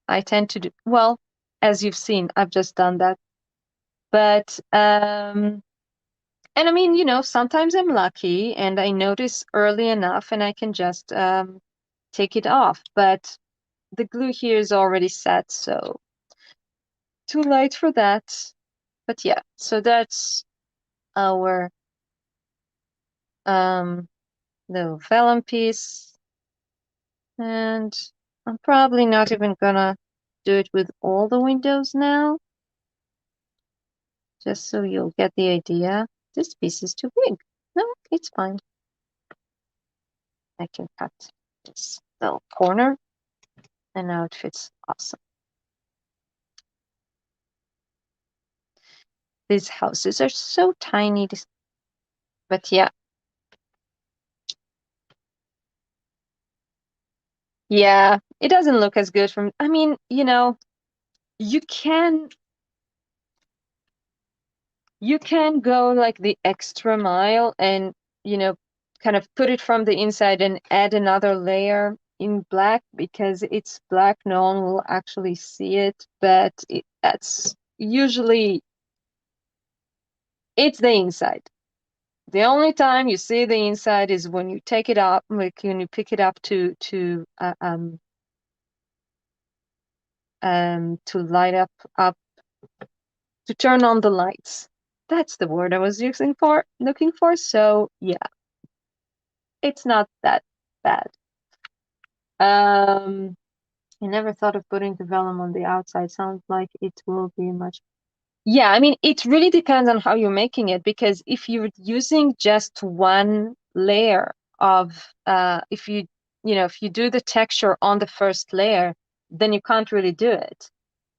I tend to do, well, as you've seen, I've just done that. But and I mean, you know, sometimes I'm lucky and I notice early enough and I can just take it off. But the glue here is already set, so too late for that. But yeah, so that's our little vellum piece. And I'm probably not even gonna do it with all the windows now, just so you'll get the idea. This piece is too big. No, it's fine. I can cut this little corner, and now it fits awesome. These houses are so tiny, but yeah. Yeah, it doesn't look as good from, I mean, you know, you can go like the extra mile and, you know, kind of put it from the inside and add another layer in black because it's black. No one will actually see it, but that's usually it's the inside. The only time you see the inside is when you take it up, like when you pick it up to light up to turn on the lights. That's the word I was looking for. So yeah, it's not that bad. I never thought of putting the vellum on the outside. Sounds like it will be much. Yeah, I mean, it really depends on how you're making it, because if you're using just one layer of, if if you do the texture on the first layer, then you can't really do it.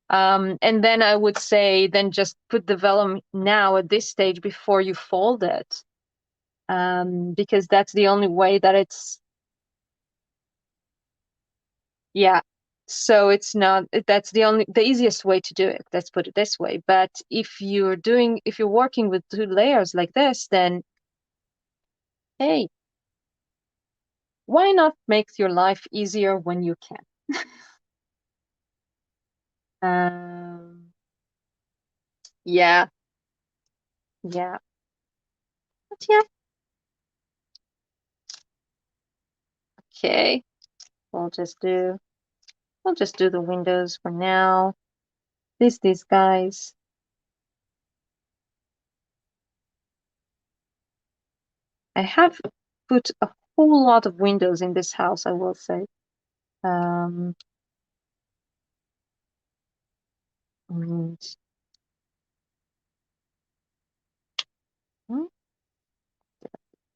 And then I would say, then just put the vellum now at this stage before you fold it, because that's the only way that it's, yeah. So it's not, that's the easiest way to do it. Let's put it this way. But if you're working with two layers like this, then hey, why not make your life easier when you can? Yeah, yeah, but yeah, okay. We'll just do the windows for now. These guys. I have put a whole lot of windows in this house, I will say. And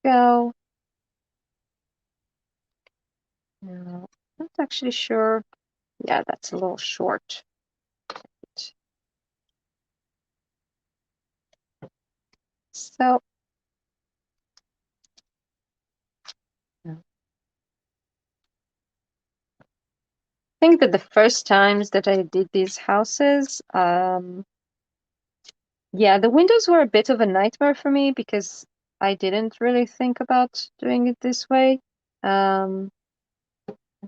go. No, not actually sure. Yeah, that's a little short. So, I think that the first times that I did these houses, yeah, the windows were a bit of a nightmare for me because I didn't really think about doing it this way. And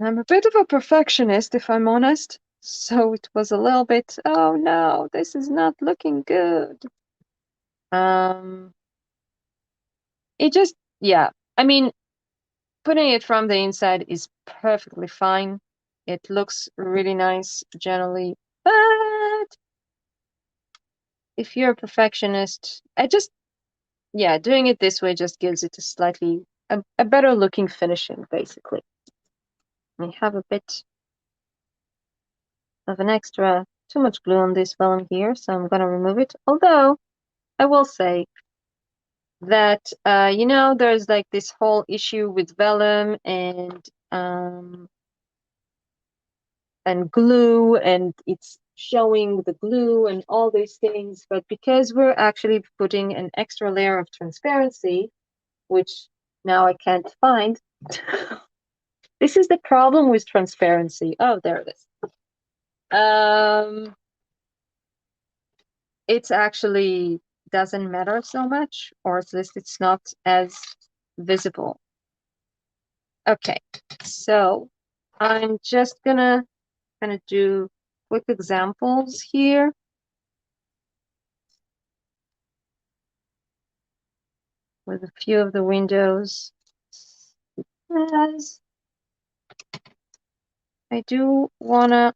I'm a bit of a perfectionist, if I'm honest. So it was a little bit, oh no, this is not looking good. It just, yeah, I mean, putting it from the inside is perfectly fine. It looks really nice generally, but if you're a perfectionist, yeah, doing it this way just gives it a slightly, a better looking finishing, basically. I have a bit of an extra, too much glue on this vellum here, so I'm gonna remove it. Although, I will say that, there's like this whole issue with vellum and glue, and it's showing the glue and all these things, but because we're actually putting an extra layer of transparency, which now I can't find. This is the problem with transparency. Oh, there it is. It's actually doesn't matter so much, or at least it's not as visible. Okay, so I'm just gonna kind of do quick examples here. with a few of the windows, because I do want to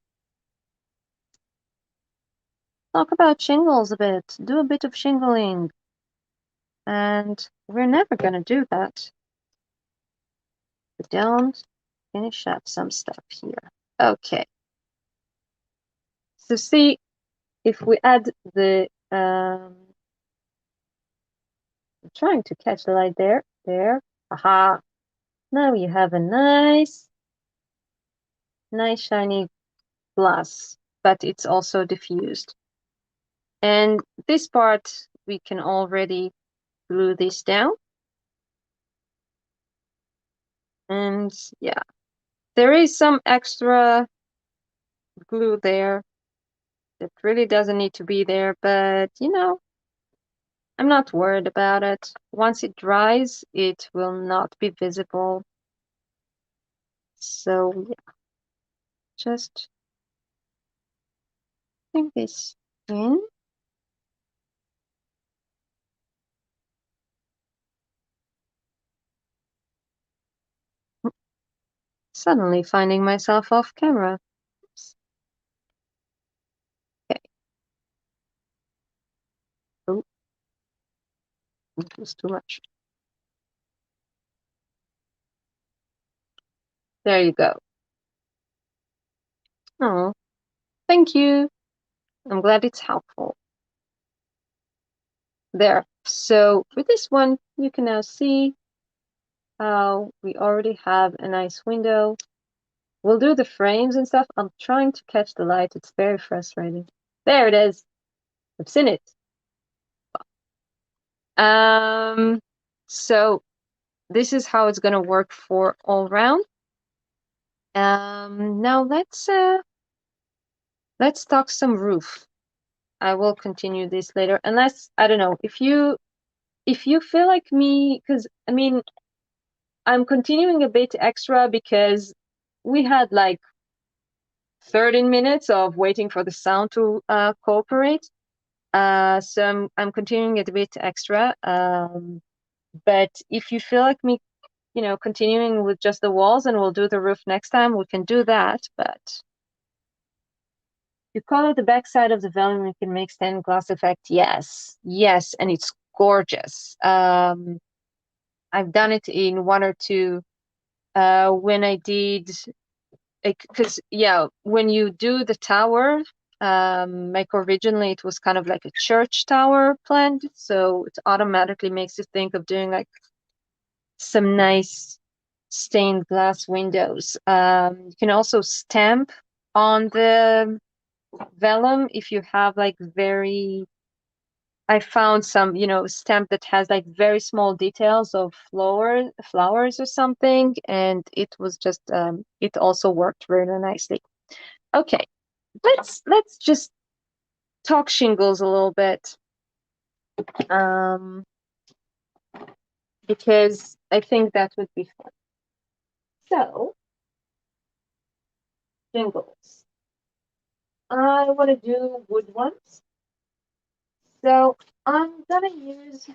talk about shingles a bit, do a bit of shingling, and we're never going to do that. We don't finish up some stuff here. Okay. So see, if we add the, I'm trying to catch the light there, aha. Now you have a nice shiny glass, but it's also diffused. And this part, we can already glue this down. And yeah, there is some extra glue there that really doesn't need to be there, but you know, I'm not worried about it. Once it dries, it will not be visible. So yeah, just bring this in. Suddenly finding myself off camera. Oops. Okay. Oh, it was too much. There you go. Oh, thank you. I'm glad it's helpful. There. So for this one, you can now see how we already have a nice window. We'll do the frames and stuff. I'm trying to catch the light. It's very frustrating. There it is. I've seen it. So this is how it's gonna work for all round. Now let's talk some roof. I will continue this later, unless I don't know if you feel like me, because I mean I'm continuing a bit extra because we had like 13 minutes of waiting for the sound to cooperate. So I'm continuing it a bit extra. But if you feel like me, you know, continuing with just the walls and we'll do the roof next time, we can do that. But you color the backside of the vellum, you can make stained glass effect. Yes, yes, and it's gorgeous. I've done it in one or two when I did, because yeah, when you do the tower, like originally it was kind of like a church tower planned, so it automatically makes you think of doing like some nice stained glass windows. You can also stamp on the vellum if you have like very, I found some, you know, stamp that has like very small details of flowers or something, and it was just it also worked really nicely. Okay, let's just talk shingles a little bit, um, because I think that would be fun. So shingles. I want to do wood ones, so I'm gonna use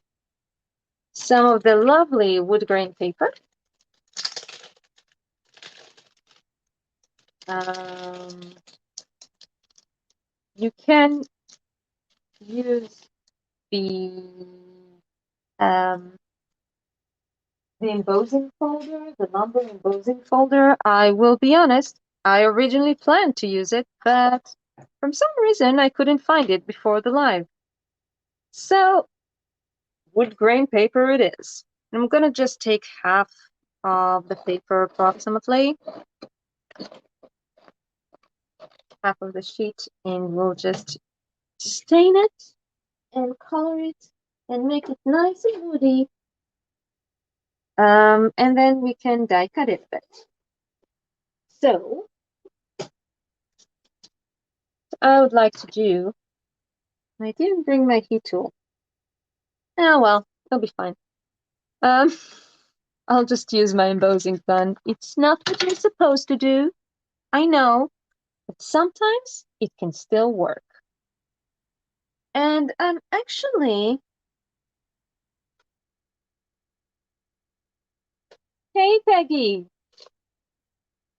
some of the lovely wood grain paper. Um, you can use um, the embossing folder, the lumber embossing folder. I will be honest, I originally planned to use it, but from some reason I couldn't find it before the live. So wood grain paper it is. I'm gonna just take half of the paper approximately, half of the sheet, and we'll just stain it and color it and make it nice and woody. And then we can die cut it a bit. So I would like to do, I didn't bring my heat tool. Oh well, it'll be fine. Um, I'll just use my embossing gun. It's not what you're supposed to do, I know, but sometimes it can still work. And I'm actually Hey, Peggy.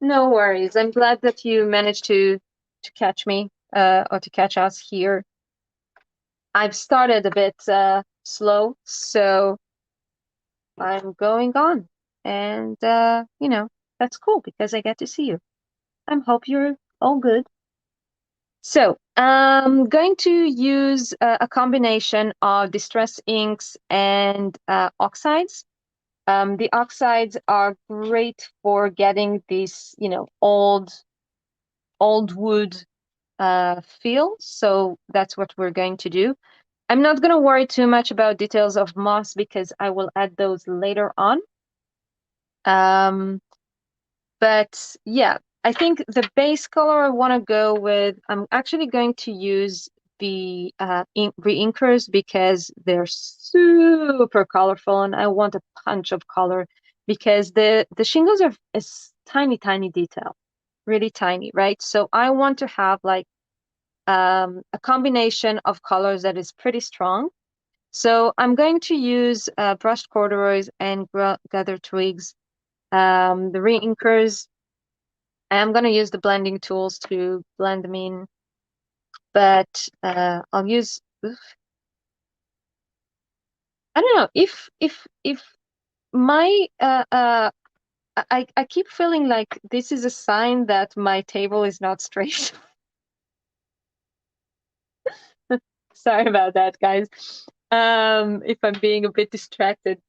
No worries. I'm glad that you managed to catch me, or to catch us here. I've started a bit slow, so I'm going on. And that's cool because I get to see you. I hope you're all good. So I'm going to use a combination of distress inks and oxides. The oxides are great for getting this, old wood feel. So that's what we're going to do. I'm not going to worry too much about details of moss because I will add those later on. Um, but yeah, I think the base color I want to go with, I'm actually going to use the reinkers because they're super colorful and I want a punch of color because the shingles are a tiny, tiny detail, really tiny, right? So I want to have like a combination of colors that is pretty strong. So I'm going to use brushed corduroys and gather twigs, the reinkers. I'm going to use the blending tools to blend them in, but I'll use, oof, I don't know, if my, I keep feeling like this is a sign that my table is not straight. Sorry about that, guys. If I'm being a bit distracted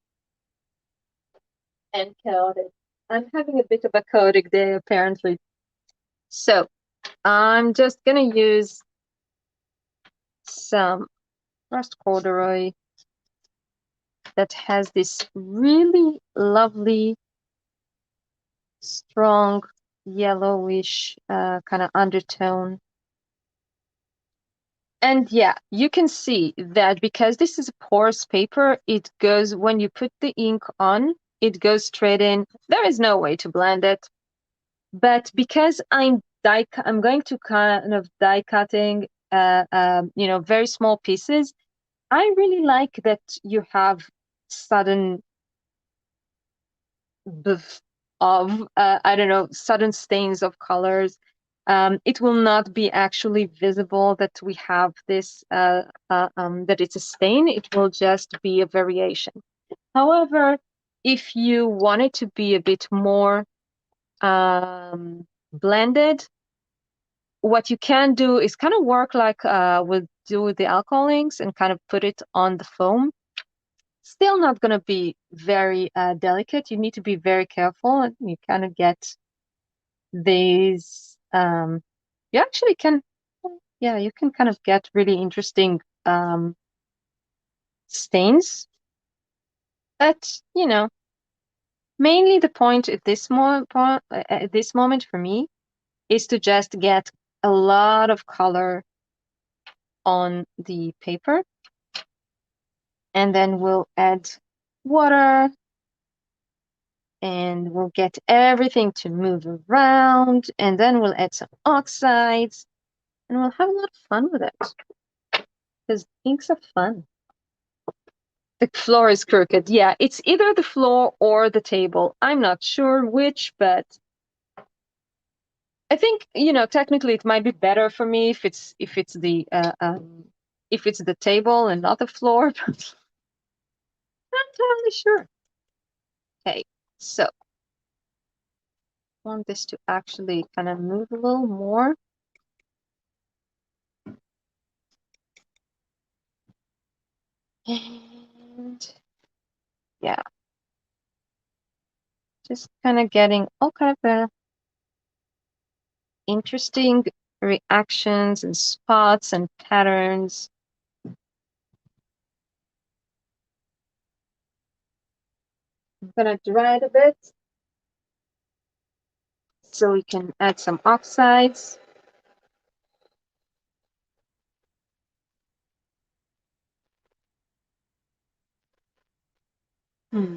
and chaotic. I'm having a bit of a chaotic day, apparently. So I'm just gonna use some rust corduroy that has this really lovely, strong, yellowish kind of undertone. And yeah, you can see that because this is a porous paper, it goes, when you put the ink on, it goes straight in. There is no way to blend it. But because I'm going to kind of die cutting, very small pieces, I really like that you have sudden of I don't know, sudden stains of colors. It will not be actually visible that we have this that it's a stain. It will just be a variation. However, if you want it to be a bit more blended, what you can do is kind of work like we'll do with the alcohol inks and kind of put it on the foam. Still not going to be very delicate. You need to be very careful and you kind of get these, you actually can, yeah, you can kind of get really interesting stains. But, mainly the point at this moment for me is to just get a lot of color on the paper. And then we'll add water and we'll get everything to move around. And then we'll add some oxides and we'll have a lot of fun with it because inks are fun. The floor is crooked. Yeah, it's either the floor or the table. I'm not sure which, but I think, technically it might be better for me if it's the table and not the floor, but not entirely sure. Okay, so I want this to actually kind of move a little more. And yeah, just kind of getting all kind of interesting reactions and spots and patterns. I'm gonna dry it a bit so we can add some oxides. Hmm.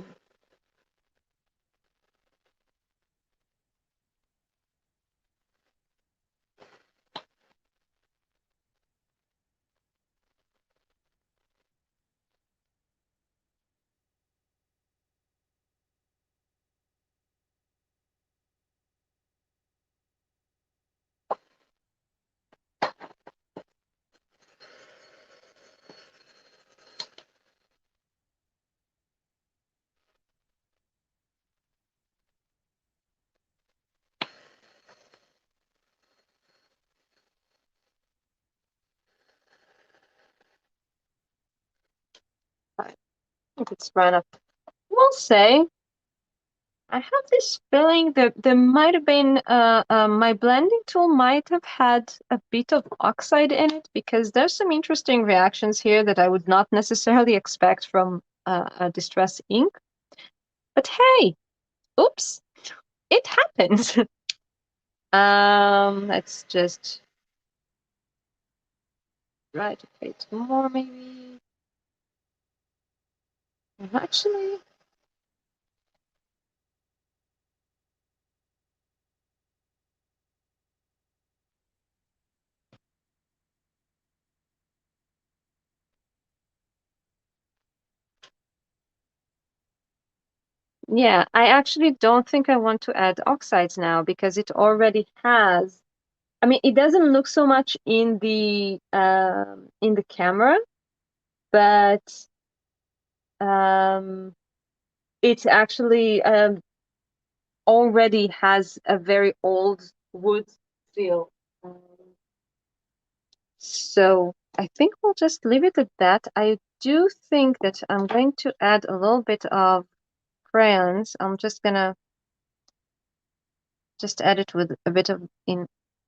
if it's run up. We'll say I have this feeling that there might have been my blending tool might have had a bit of oxide in it, because there's some interesting reactions here that I would not necessarily expect from a distress ink. But hey, oops, it happens. Let's just try to create more maybe. Actually, yeah, I actually don't think I want to add oxides now, because it already has. I mean, it doesn't look so much in the camera, but um, it actually already has a very old wood feel. Um, so I think we'll just leave it at that. I do think that I'm going to add a little bit of crayons. I'm just gonna just add it with a bit of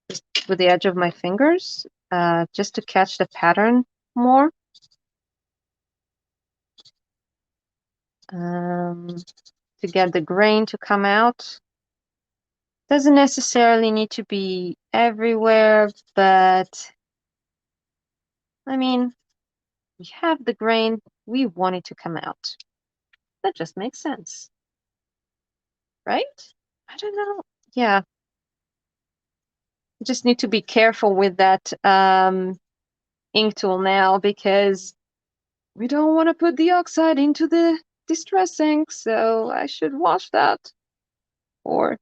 just with the edge of my fingers, just to catch the pattern more. To get the grain to come out. Doesn't necessarily need to be everywhere, but I mean, we have the grain, we want it to come out. That just makes sense, right? I don't know. Yeah, just need to be careful with that ink tool now, because we don't want to put the oxide into the distress ink, so I should wash that or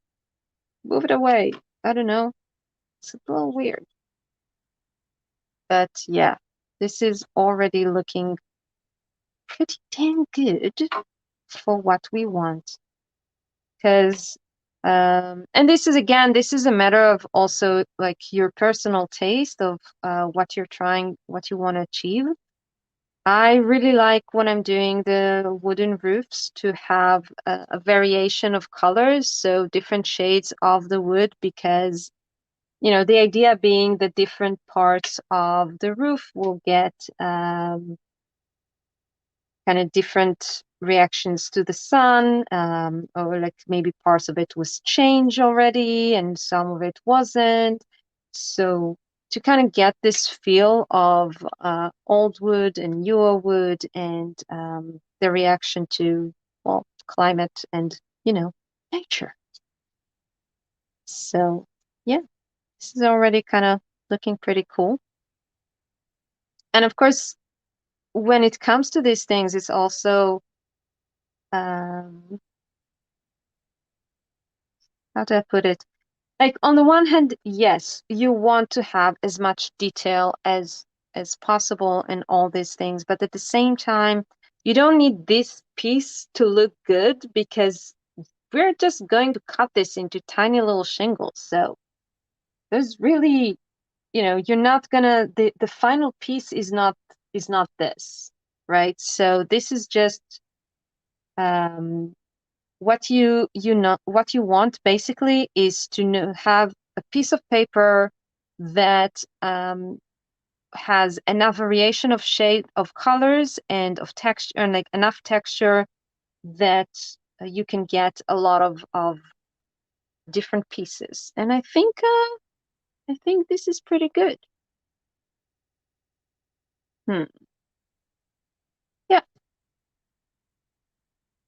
move it away. I don't know. It's a little weird. But yeah, this is already looking pretty damn good for what we want. Because, and this is again, this is a matter of also like your personal taste of what you're trying, what you want to achieve. I really like when I'm doing the wooden roofs to have a variation of colors, so different shades of the wood, because the idea being that different parts of the roof will get kind of different reactions to the sun, or like maybe parts of it was changed already and some of it wasn't. So to kind of get this feel of old wood and newer wood, and the reaction to, well, climate and nature. So yeah, this is already kind of looking pretty cool. And of course, when it comes to these things, it's also how do I put it? Like, on the one hand, yes, you want to have as much detail as possible in all these things, but at the same time, you don't need this piece to look good, because we're just going to cut this into tiny little shingles. So there's really, you're not gonna, the final piece is not this, right? So this is just um what you want basically is to have a piece of paper that has enough variation of shade of colors and of texture, and like enough texture that you can get a lot of different pieces. And I think this is pretty good. Hmm. Yeah.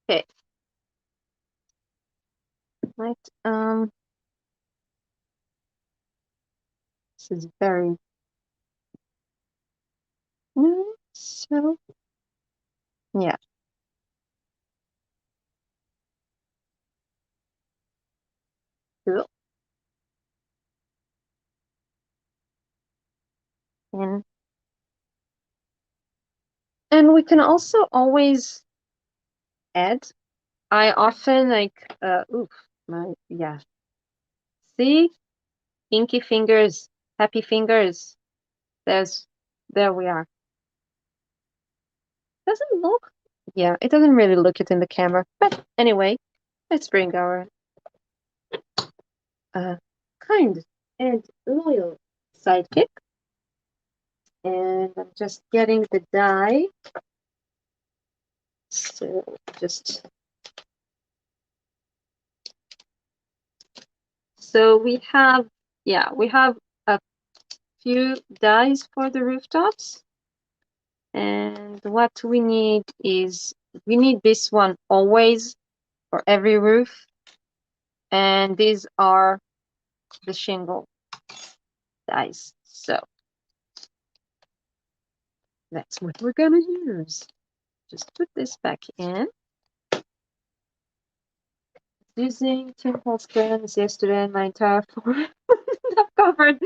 Okay. Right. This is very so yeah. Cool. And we can also always add. I often like oof, yeah. See? Inky fingers, happy fingers. There we are. Doesn't look Yeah, it doesn't really look it in the camera. But anyway, let's bring our kind and loyal sidekick. And I'm just getting the die. So just so we have a few dies for the rooftops. And what we need is we need this one always for every roof. And these are the shingle dies. So that's what we're gonna use. Just put this back in. Using Tim Holtz crayons yesterday and my entire floor I've covered.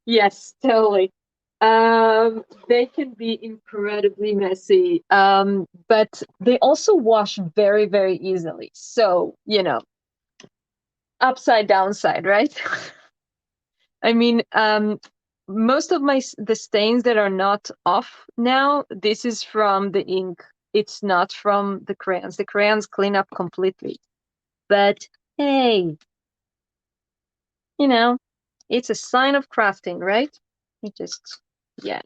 Yes, totally. They can be incredibly messy, but they also wash very, very easily. So, you know, upside downside, right? I mean, most of the stains that are not off now, this is from the ink. It's not from the crayons. The crayons clean up completely. But hey, you know, it's a sign of crafting, right? You just, yeah.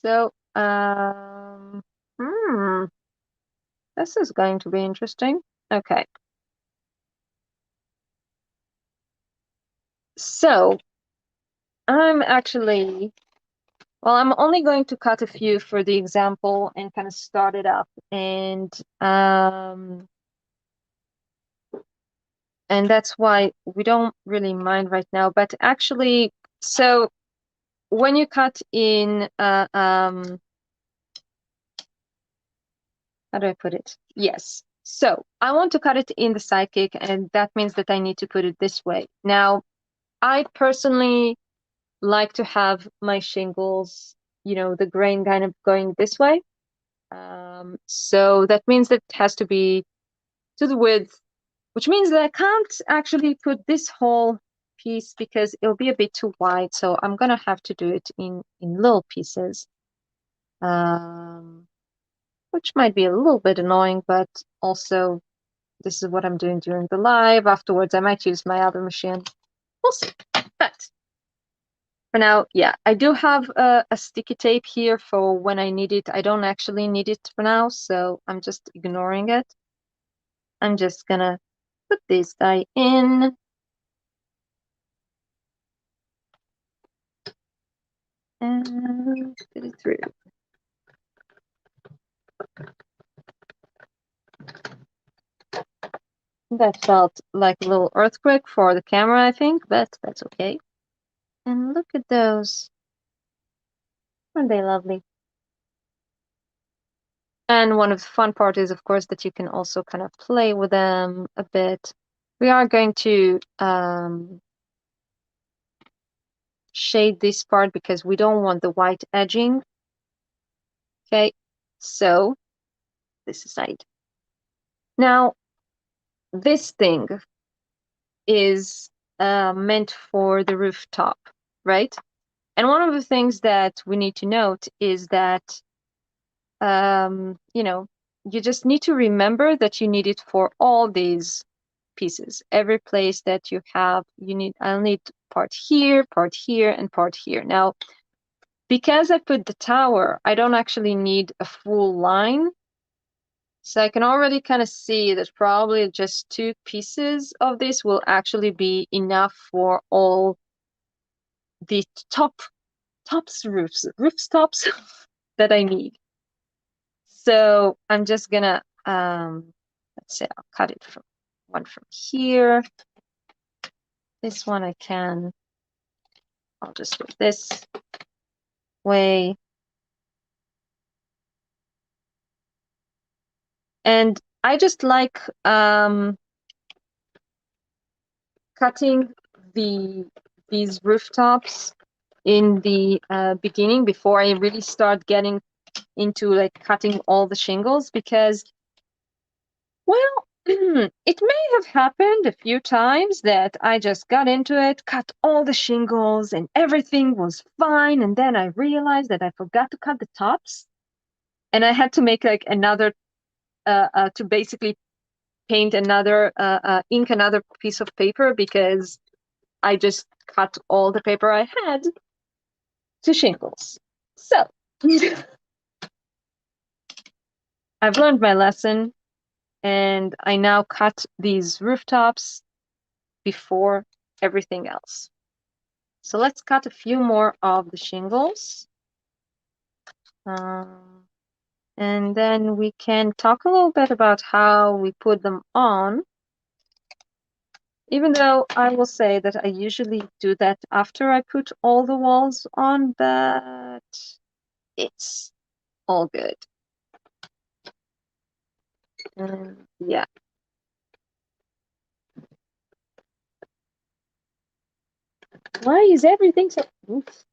So, hmm, this is going to be interesting. Okay. So, I'm actually, well, I'm only going to cut a few for the example and kind of start it up. And that's why we don't really mind right now. But actually, so when you cut in, how do I put it? Yes. So I want to cut it in the sidekick, and that means that I need to put it this way. Now, I personally like to have my shingles, you know, the grain kind of going this way. So that means that it has to be to the width, which means that I can't actually put this whole piece because it'll be a bit too wide. So I'm gonna have to do it in little pieces. Which might be a little bit annoying, but also this is what I'm doing during the live. Afterwards, I might use my other machine. We'll see. But for now, yeah, I do have a sticky tape here for when I need it. I don't actually need it for now, so I'm just ignoring it. I'm just gonna put this die in. And get it through. That felt like a little earthquake for the camera, I think, but that's okay. And look at those. Aren't they lovely? And one of the fun part is, of course, that you can also kind of play with them a bit. We are going to shade this part because we don't want the white edging. Okay, so this aside. Now, this thing is meant for the rooftop, right? And one of the things that we need to note is that, you know, you just need to remember that you need it for all these pieces. Every place that you have, I'll need part here, and part here. Now, because I put the tower, I don't actually need a full line. So I can already kind of see that probably just 2 pieces of this will actually be enough for all the rooftops that I need. So I'm just gonna, let's say I'll cut it from one from here. This one I'll just do it this way. And I just like cutting these rooftops in the beginning before I really start getting into like cutting all the shingles because, well, it may have happened a few times that I just got into it, cut all the shingles, and everything was fine. And then I realized that I forgot to cut the tops. And I had to make like another to basically paint another ink another piece of paper because I just cut all the paper I had to shingles. So I've learned my lesson, and I now cut these rooftops before everything else. So let's cut a few more of the shingles. And then we can talk a little bit about how we put them on. Even though I will say that I usually do that after I put all the walls on, but it's all good. Yeah. Why is everything so... Oops.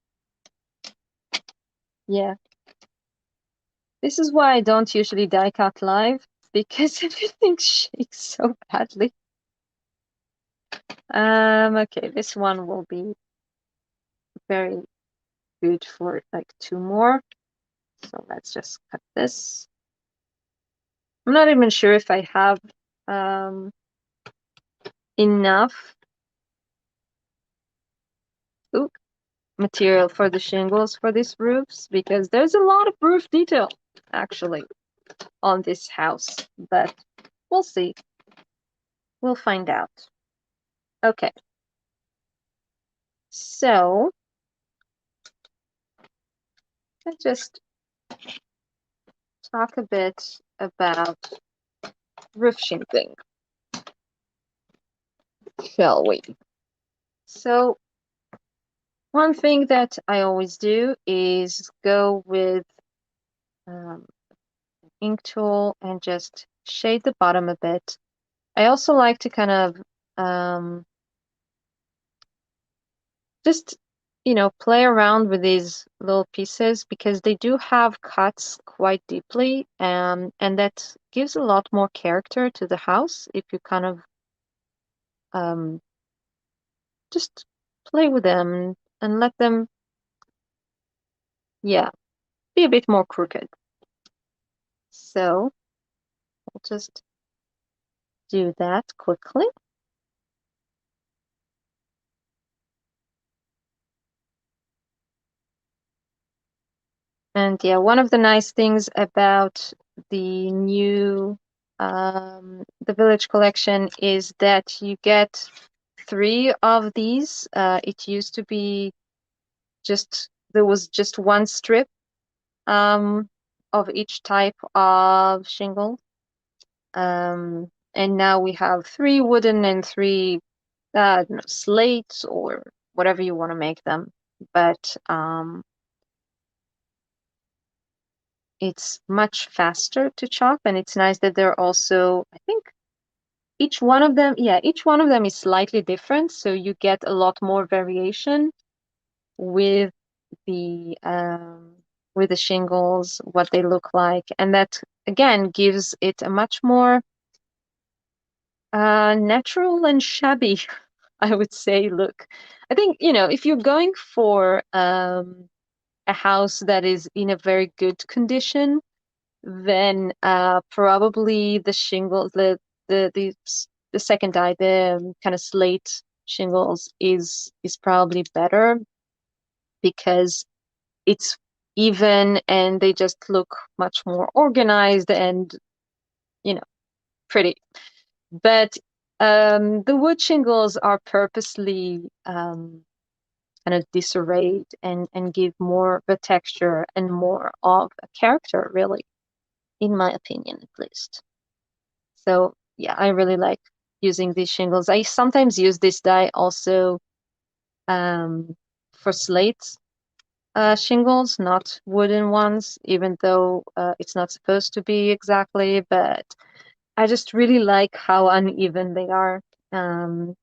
Yeah. This is why I don't usually die cut live, because everything shakes so badly. Okay, this one will be very good for like 2 more. So let's just cut this. I'm not even sure if I have enough material for the shingles for these roofs, because there's a lot of roof detail actually on this house, but we'll see. We'll find out. Okay. So let's just talk a bit about roof shingling, shall we? So one thing that I always do is go with ink tool and just shade the bottom a bit. I also like to kind of just, you know, play around with these little pieces because they do have cuts quite deeply, and that gives a lot more character to the house if you kind of just play with them and let them, yeah, be a bit more crooked. So I'll just do that quickly. And yeah, one of the nice things about the new the village collection is that you get 3 of these. It used to be there was just 1 strip of each type of shingle. And now we have 3 wooden and 3 slates or whatever you want to make them. But it's much faster to chop, and it's nice that they're also, I think, each one of them is slightly different, so you get a lot more variation with the shingles, what they look like, and that again gives it a much more natural and shabby, I would say, look. I think, you know, if you're going for a house that is in a very good condition, then probably the shingles, the the second dye, the kind of slate shingles is probably better because it's even and they just look much more organized and, you know, pretty. But the wood shingles are purposely kind of disarrayed and give more of a texture and more of a character, really, in my opinion, at least. So yeah, I really like using these shingles. I sometimes use this dye also for slate shingles, not wooden ones, even though it's not supposed to be exactly, but I just really like how uneven they are, and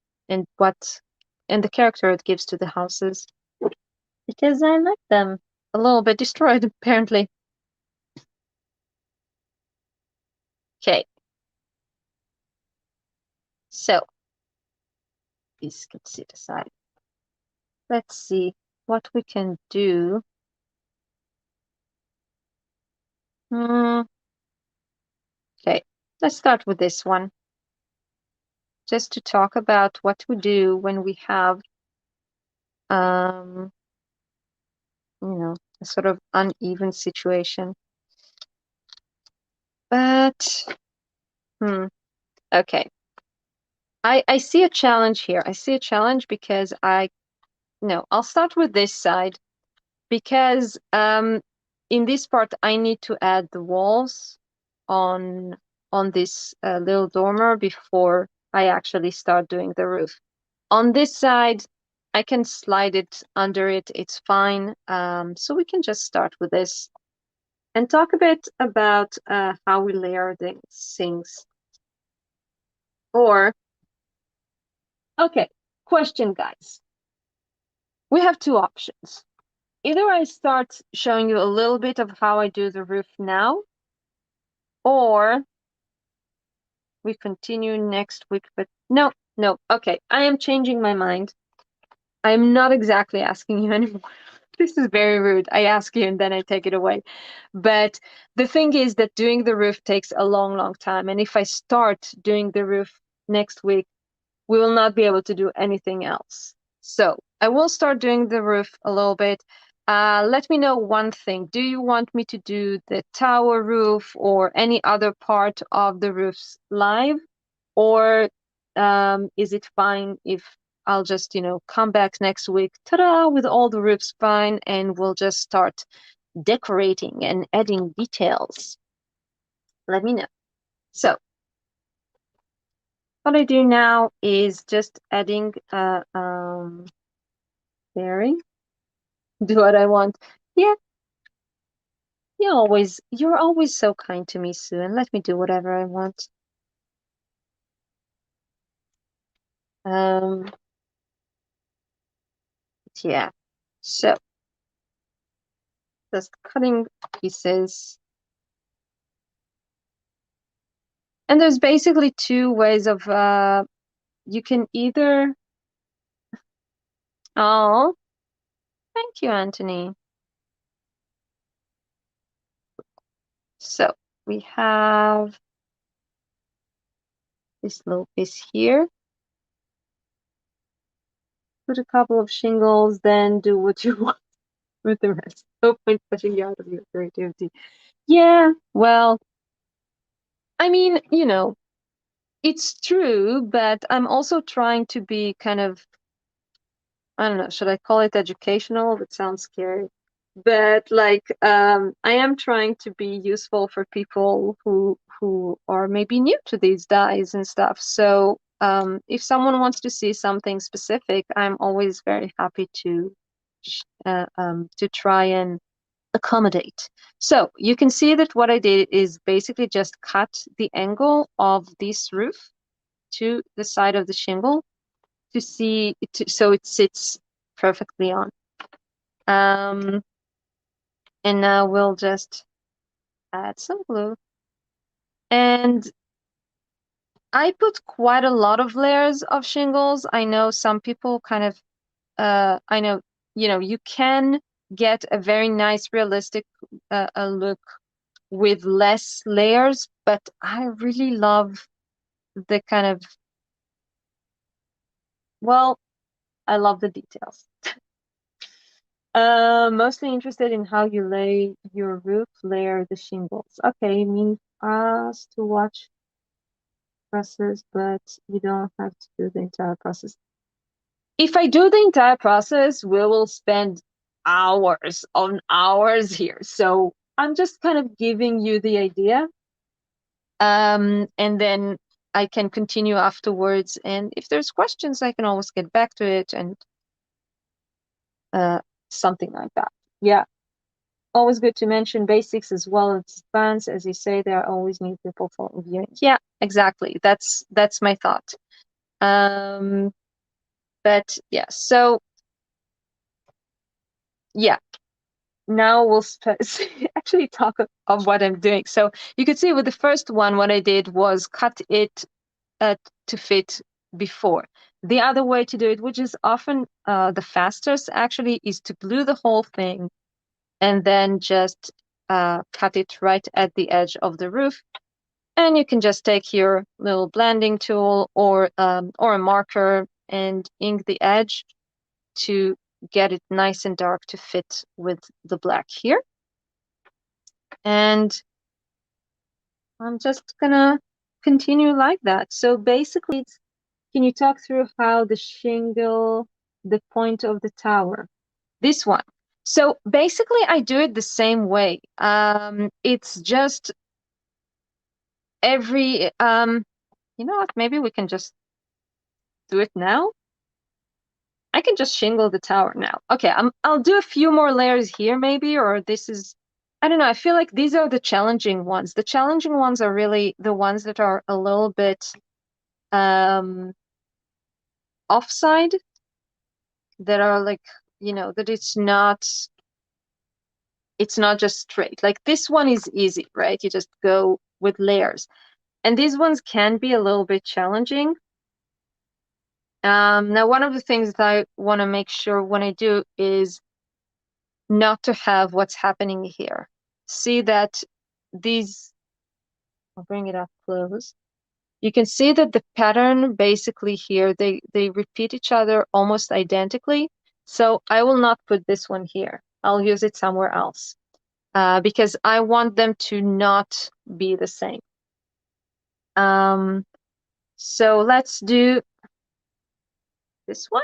the character it gives to the houses, because I like them a little bit destroyed, apparently. Okay. So these can sit aside. Let's see what we can do. Hmm. Okay, let's start with this one. Just to talk about what we do when we have, um, a sort of uneven situation. But, okay. I see a challenge here. I see a challenge because no, I'll start with this side because in this part I need to add the walls on this little dormer before I actually start doing the roof. On this side, I can slide it under it. It's fine. So we can just start with this and talk a bit about how we layer things. Or, okay, question, guys. We have two options. Either I start showing you a little bit of how I do the roof now, or we continue next week. But no, okay, I am changing my mind. I'm not exactly asking you anymore. This is very rude. I ask you and then I take it away. But the thing is that doing the roof takes a long, long time. And if I start doing the roof next week, we will not be able to do anything else. So I will start doing the roof a little bit. Let me know one thing. Do you want me to do the tower roof or any other part of the roofs live? Or is it fine if I'll just, come back next week, ta-da, with all the roofs fine, and we'll just start decorating and adding details? Let me know. So what I do now is just adding bearing. Do what I want. Yeah, you're always so kind to me, Sue, and let me do whatever I want. Um, yeah. So just cutting pieces. And there's basically two ways of you can either, oh, thank you, Anthony. So we have this little piece here. Put a couple of shingles, then do what you want with the rest. No point pushing you out of your creativity. Yeah, well, I mean, it's true, but I'm also trying to be kind of, I don't know, should I call it educational? That sounds scary. But like, I am trying to be useful for people who are maybe new to these dyes and stuff. So if someone wants to see something specific, I'm always very happy to try and accommodate. So you can see that what I did is basically just cut the angle of this roof to the side of the shingle so it sits perfectly on. And now we'll just add some glue. And I put quite a lot of layers of shingles. I know some people kind of, I know, you can get a very nice, realistic look with less layers, but I really love the kind of, well, I love the details. Mostly interested in how you lay your roof, layer the shingles. Okay, means us to watch process, but you don't have to do the entire process. If I do the entire process, we will spend hours on hours here. So I'm just kind of giving you the idea. And then I can continue afterwards. And if there's questions, I can always get back to it and something like that. Yeah. Always good to mention basics as well as advanced. As you say, there are always new people for reviewing. Yeah, exactly. That's my thought. But yeah, so yeah, now we'll actually talk of what I'm doing. So you could see with the first one, what I did was cut it to fit before. The other way to do it, which is often the fastest actually, is to glue the whole thing and then just cut it right at the edge of the roof. And you can just take your little blending tool or a marker and ink the edge to get it nice and dark to fit with the black here. And I'm just gonna continue like that. So basically, can you talk through how the shingle, the point of the tower, this one? So basically, I do it the same way. It's just every, you know what? Maybe we can just do it now. I can just shingle the tower now. Okay, I'll do a few more layers here maybe, or this is, I don't know, I feel like these are the challenging ones. The challenging ones are really the ones that are a little bit offside, that are like, you know, that it's not just straight. Like this one is easy, right? You just go with layers. And these ones can be a little bit challenging. Now, one of the things that I want to make sure when I do is not to have what's happening here. See that these, I'll bring it up close. You can see that the pattern basically here, they repeat each other almost identically. So I will not put this one here. I'll use it somewhere else because I want them to not be the same. So let's do this one.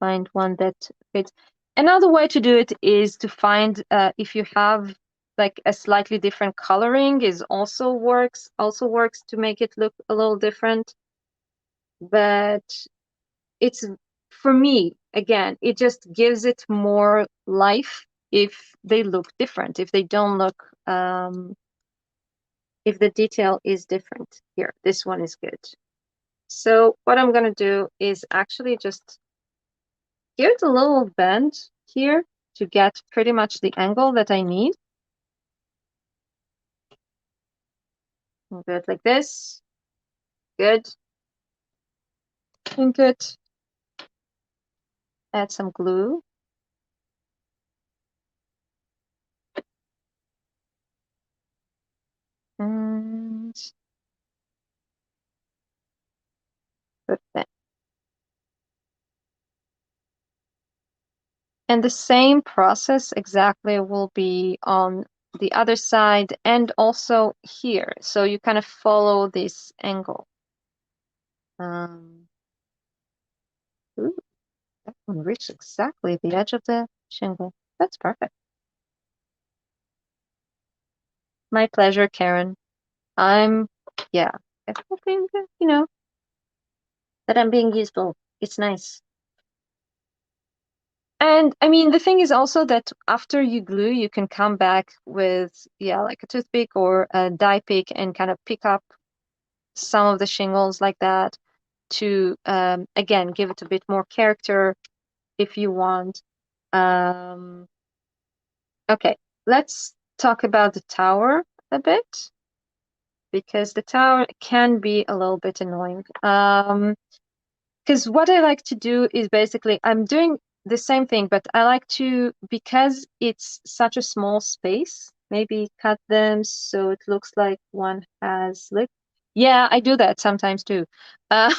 Find one that fits. Another way to do it is to find if you have like a slightly different coloring is also works to make it look a little different. But it's, for me, again, it just gives it more life if they look different, if they don't look if the detail is different. Here, this one is good. So what I'm gonna do is actually just give it a little bend here to get pretty much the angle that I need. I'll do it like this. Good. Ink it. Add some glue. And put that. And the same process exactly will be on the other side and also here. So you kind of follow this angle. Ooh, that one reached exactly the edge of the shingle. That's perfect. My pleasure, Karen. Yeah, I hoping that, you know, that I'm being useful. It's nice. And I mean, the thing is also that after you glue, you can come back with, yeah, like a toothpick or a dye pick and kind of pick up some of the shingles like that to, again, give it a bit more character if you want. Okay, let's talk about the tower a bit because the tower can be a little bit annoying. Because what I like to do is basically, I'm doing the same thing, but I like to, because it's such a small space, maybe cut them so it looks like one has lip. Yeah, I do that sometimes too. Uh,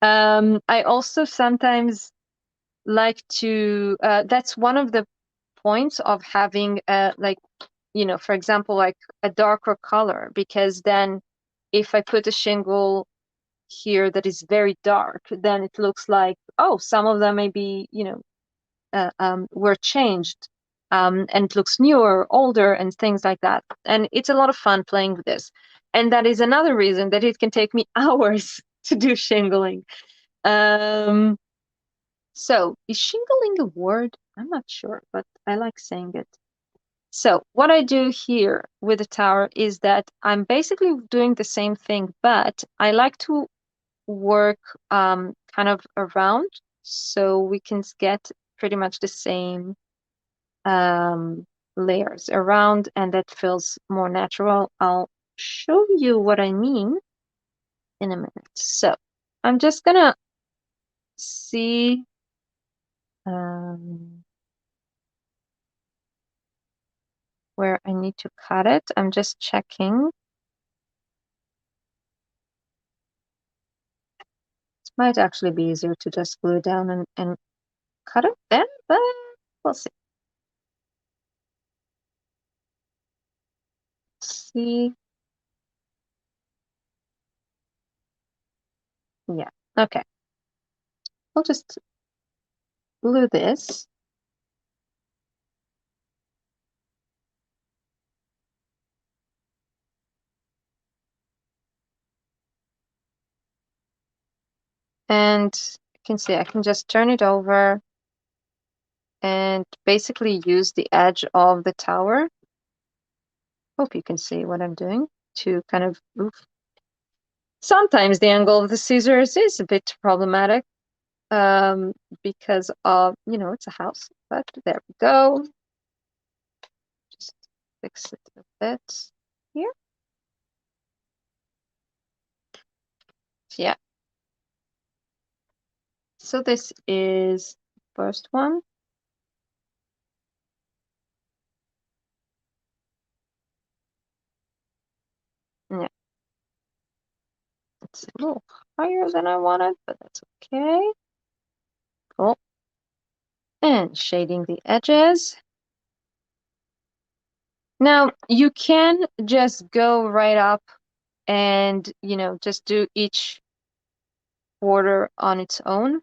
I also sometimes like to, that's one of the points of having like, you know, for example, like a darker color, because then if I put a shingle here that is very dark, then it looks like, oh, some of them maybe, you know, were changed, and it looks newer, older, and things like that. And it's a lot of fun playing with this. And that is another reason that it can take me hours to do shingling. So is shingling a word? I'm not sure, but I like saying it. So what I do here with the tower is that I'm basically doing the same thing, but I like to work kind of around so we can get pretty much the same layers around, and that feels more natural. I'll show you what I mean in a minute. So I'm just gonna see where I need to cut it. I'm just checking. It might actually be easier to just glue it down and cut it then, but we'll see. See. Yeah, okay. I'll just glue this. And you can see I can just turn it over and basically use the edge of the tower. Hope you can see what I'm doing to kind of, oof. Sometimes the angle of the scissors is a bit problematic because of, you know, it's a house, but there we go. Just fix it a bit here. Yeah. So this is first one. Yeah. It's a little higher than I wanted, but that's okay. Cool. And shading the edges. Now you can just go right up and, you know, just do each border on its own.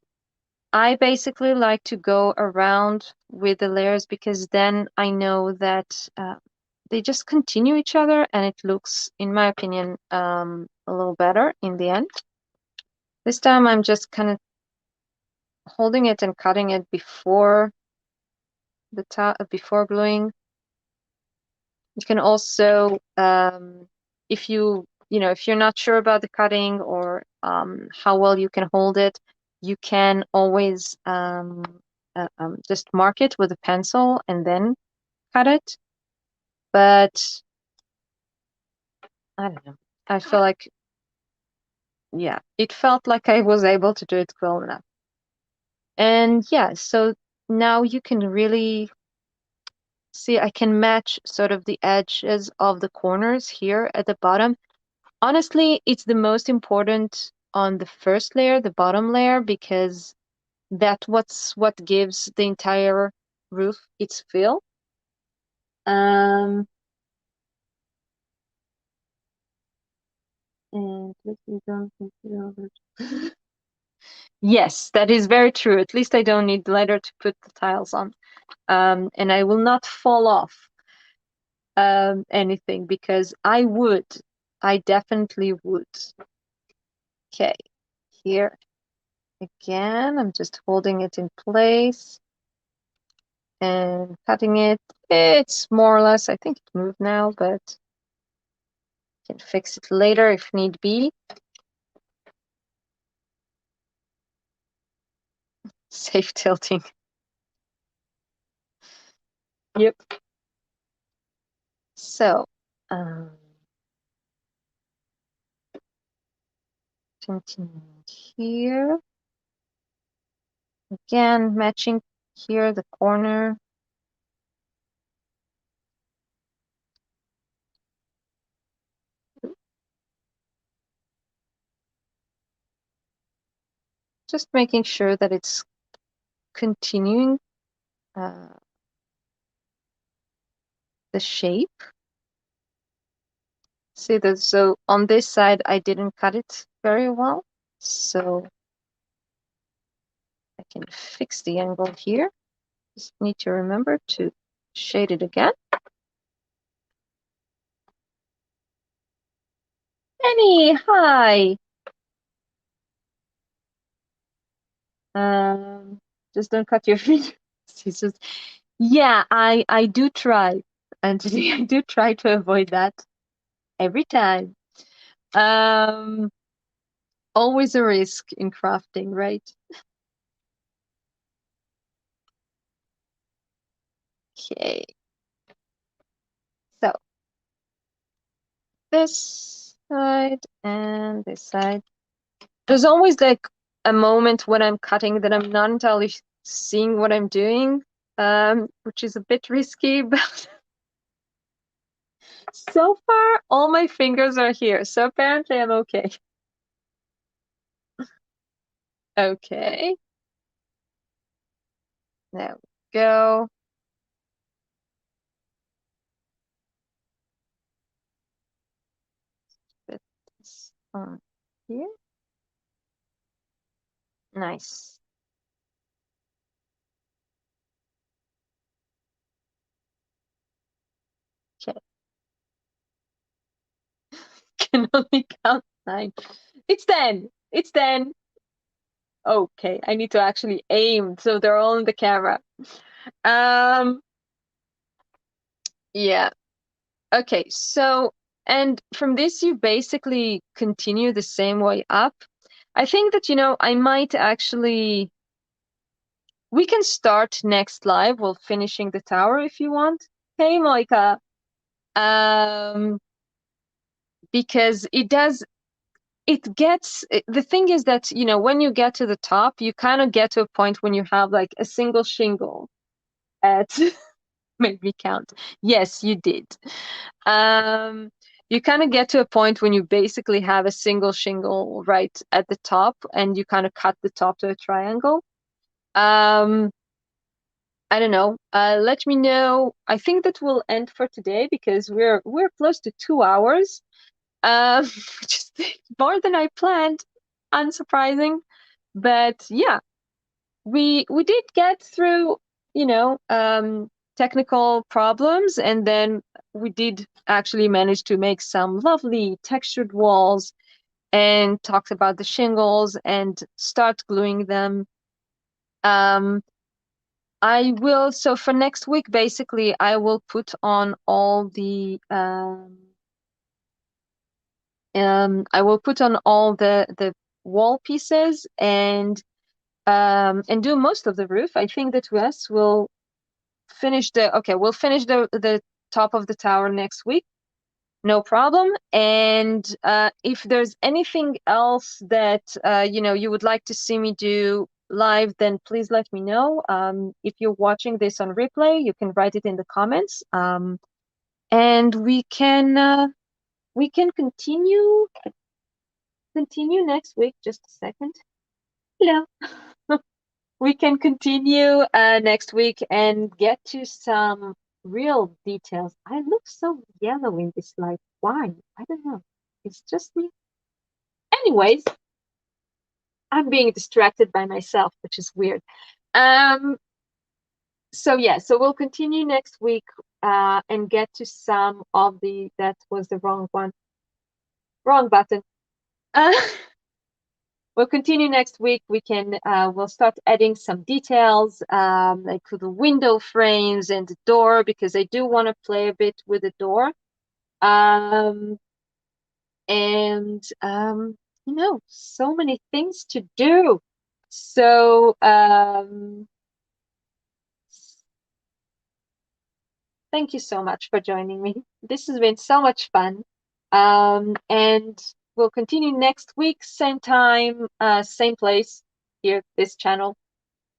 I basically like to go around with the layers because then I know that they just continue each other and it looks, in my opinion, a little better in the end. This time I'm just kind of holding it and cutting it before the top, before gluing. You can also, if if you're not sure about the cutting or how well you can hold it, you can always just mark it with a pencil and then cut it. But I don't know. I feel like, yeah, it felt like I was able to do it well enough. And yeah, so now you can really see I can match sort of the edges of the corners here at the bottom. Honestly, it's the most important on the first layer, the bottom layer, because what gives the entire roof its feel. And let me don't think it over. Yes, that is very true. At least I don't need leather to put the tiles on. And I will not fall off anything because I would. I definitely would. Okay, here again, I'm just holding it in place and cutting it. It's more or less, I think it moved now, but I can fix it later if need be. Safe tilting. Yep. So, continue here. Again, matching here the corner. Just making sure that it's continuing the shape. See that, so on this side I didn't cut it very well, so I can fix the angle here. Just need to remember to shade it again. Penny, hi. Just don't cut your fingers. Yeah, I do try, and I do try to avoid that every time. Always a risk in crafting, right? Okay. So this side and this side. There's always like a moment when I'm cutting that I'm not entirely seeing what I'm doing, which is a bit risky, but So far, all my fingers are here, so apparently I'm okay. Okay, there we go. Put this on here. Nice. Okay, can only count 9. It's 10. It's 10. Okay, I need to actually aim so they're all in the camera. Um, yeah. Okay, so and from this you basically continue the same way up. I think that, I might actually we can start next live while finishing the tower if you want. Hey, Moika. Um, because the thing is that, when you get to the top, you kind of get to a point when you have like a single shingle at make me count. Yes, you did. Um, you kind of get to a point when you basically have a single shingle right at the top, and you kind of cut the top to a triangle. Um, I don't know. Let me know. I think that will end for today because we're close to 2 hours, which is more than I planned. Unsurprising, but yeah, we did get through, technical problems, and then we did actually manage to make some lovely textured walls and talked about the shingles and start gluing them. Um, so for next week, basically, I will put on all the wall pieces and do most of the roof. I think that Wes will we'll finish the top of the tower next week. No problem. And if there's anything else that you would like to see me do live, then please let me know. If you're watching this on replay, you can write it in the comments. And we can continue next week. Just a second. Hello. We can continue next week and get to some real details. I look so yellow in this light. Why? I don't know. It's just me. Anyways, I'm being distracted by myself, which is weird. Um, so yeah, so we'll continue next week and get to some of that was the wrong one. Wrong button. Uh, we'll continue next week. We'll start adding some details, like to the window frames and the door, because I do want to play a bit with the door. Um, and so many things to do. So thank you so much for joining me. This has been so much fun. And we'll continue next week, same time, same place here, this channel.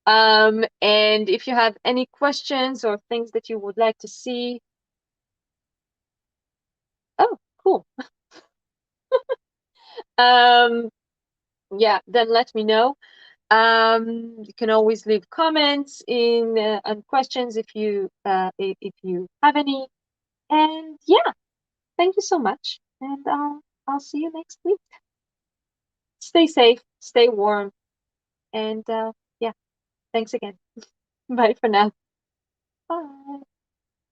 And if you have any questions or things that you would like to see, oh, cool. Um, yeah, then let me know. You can always leave comments and questions if you have any. And yeah, thank you so much. And I'll see you next week. Stay safe, stay warm, and yeah, thanks again. Bye for now. Bye.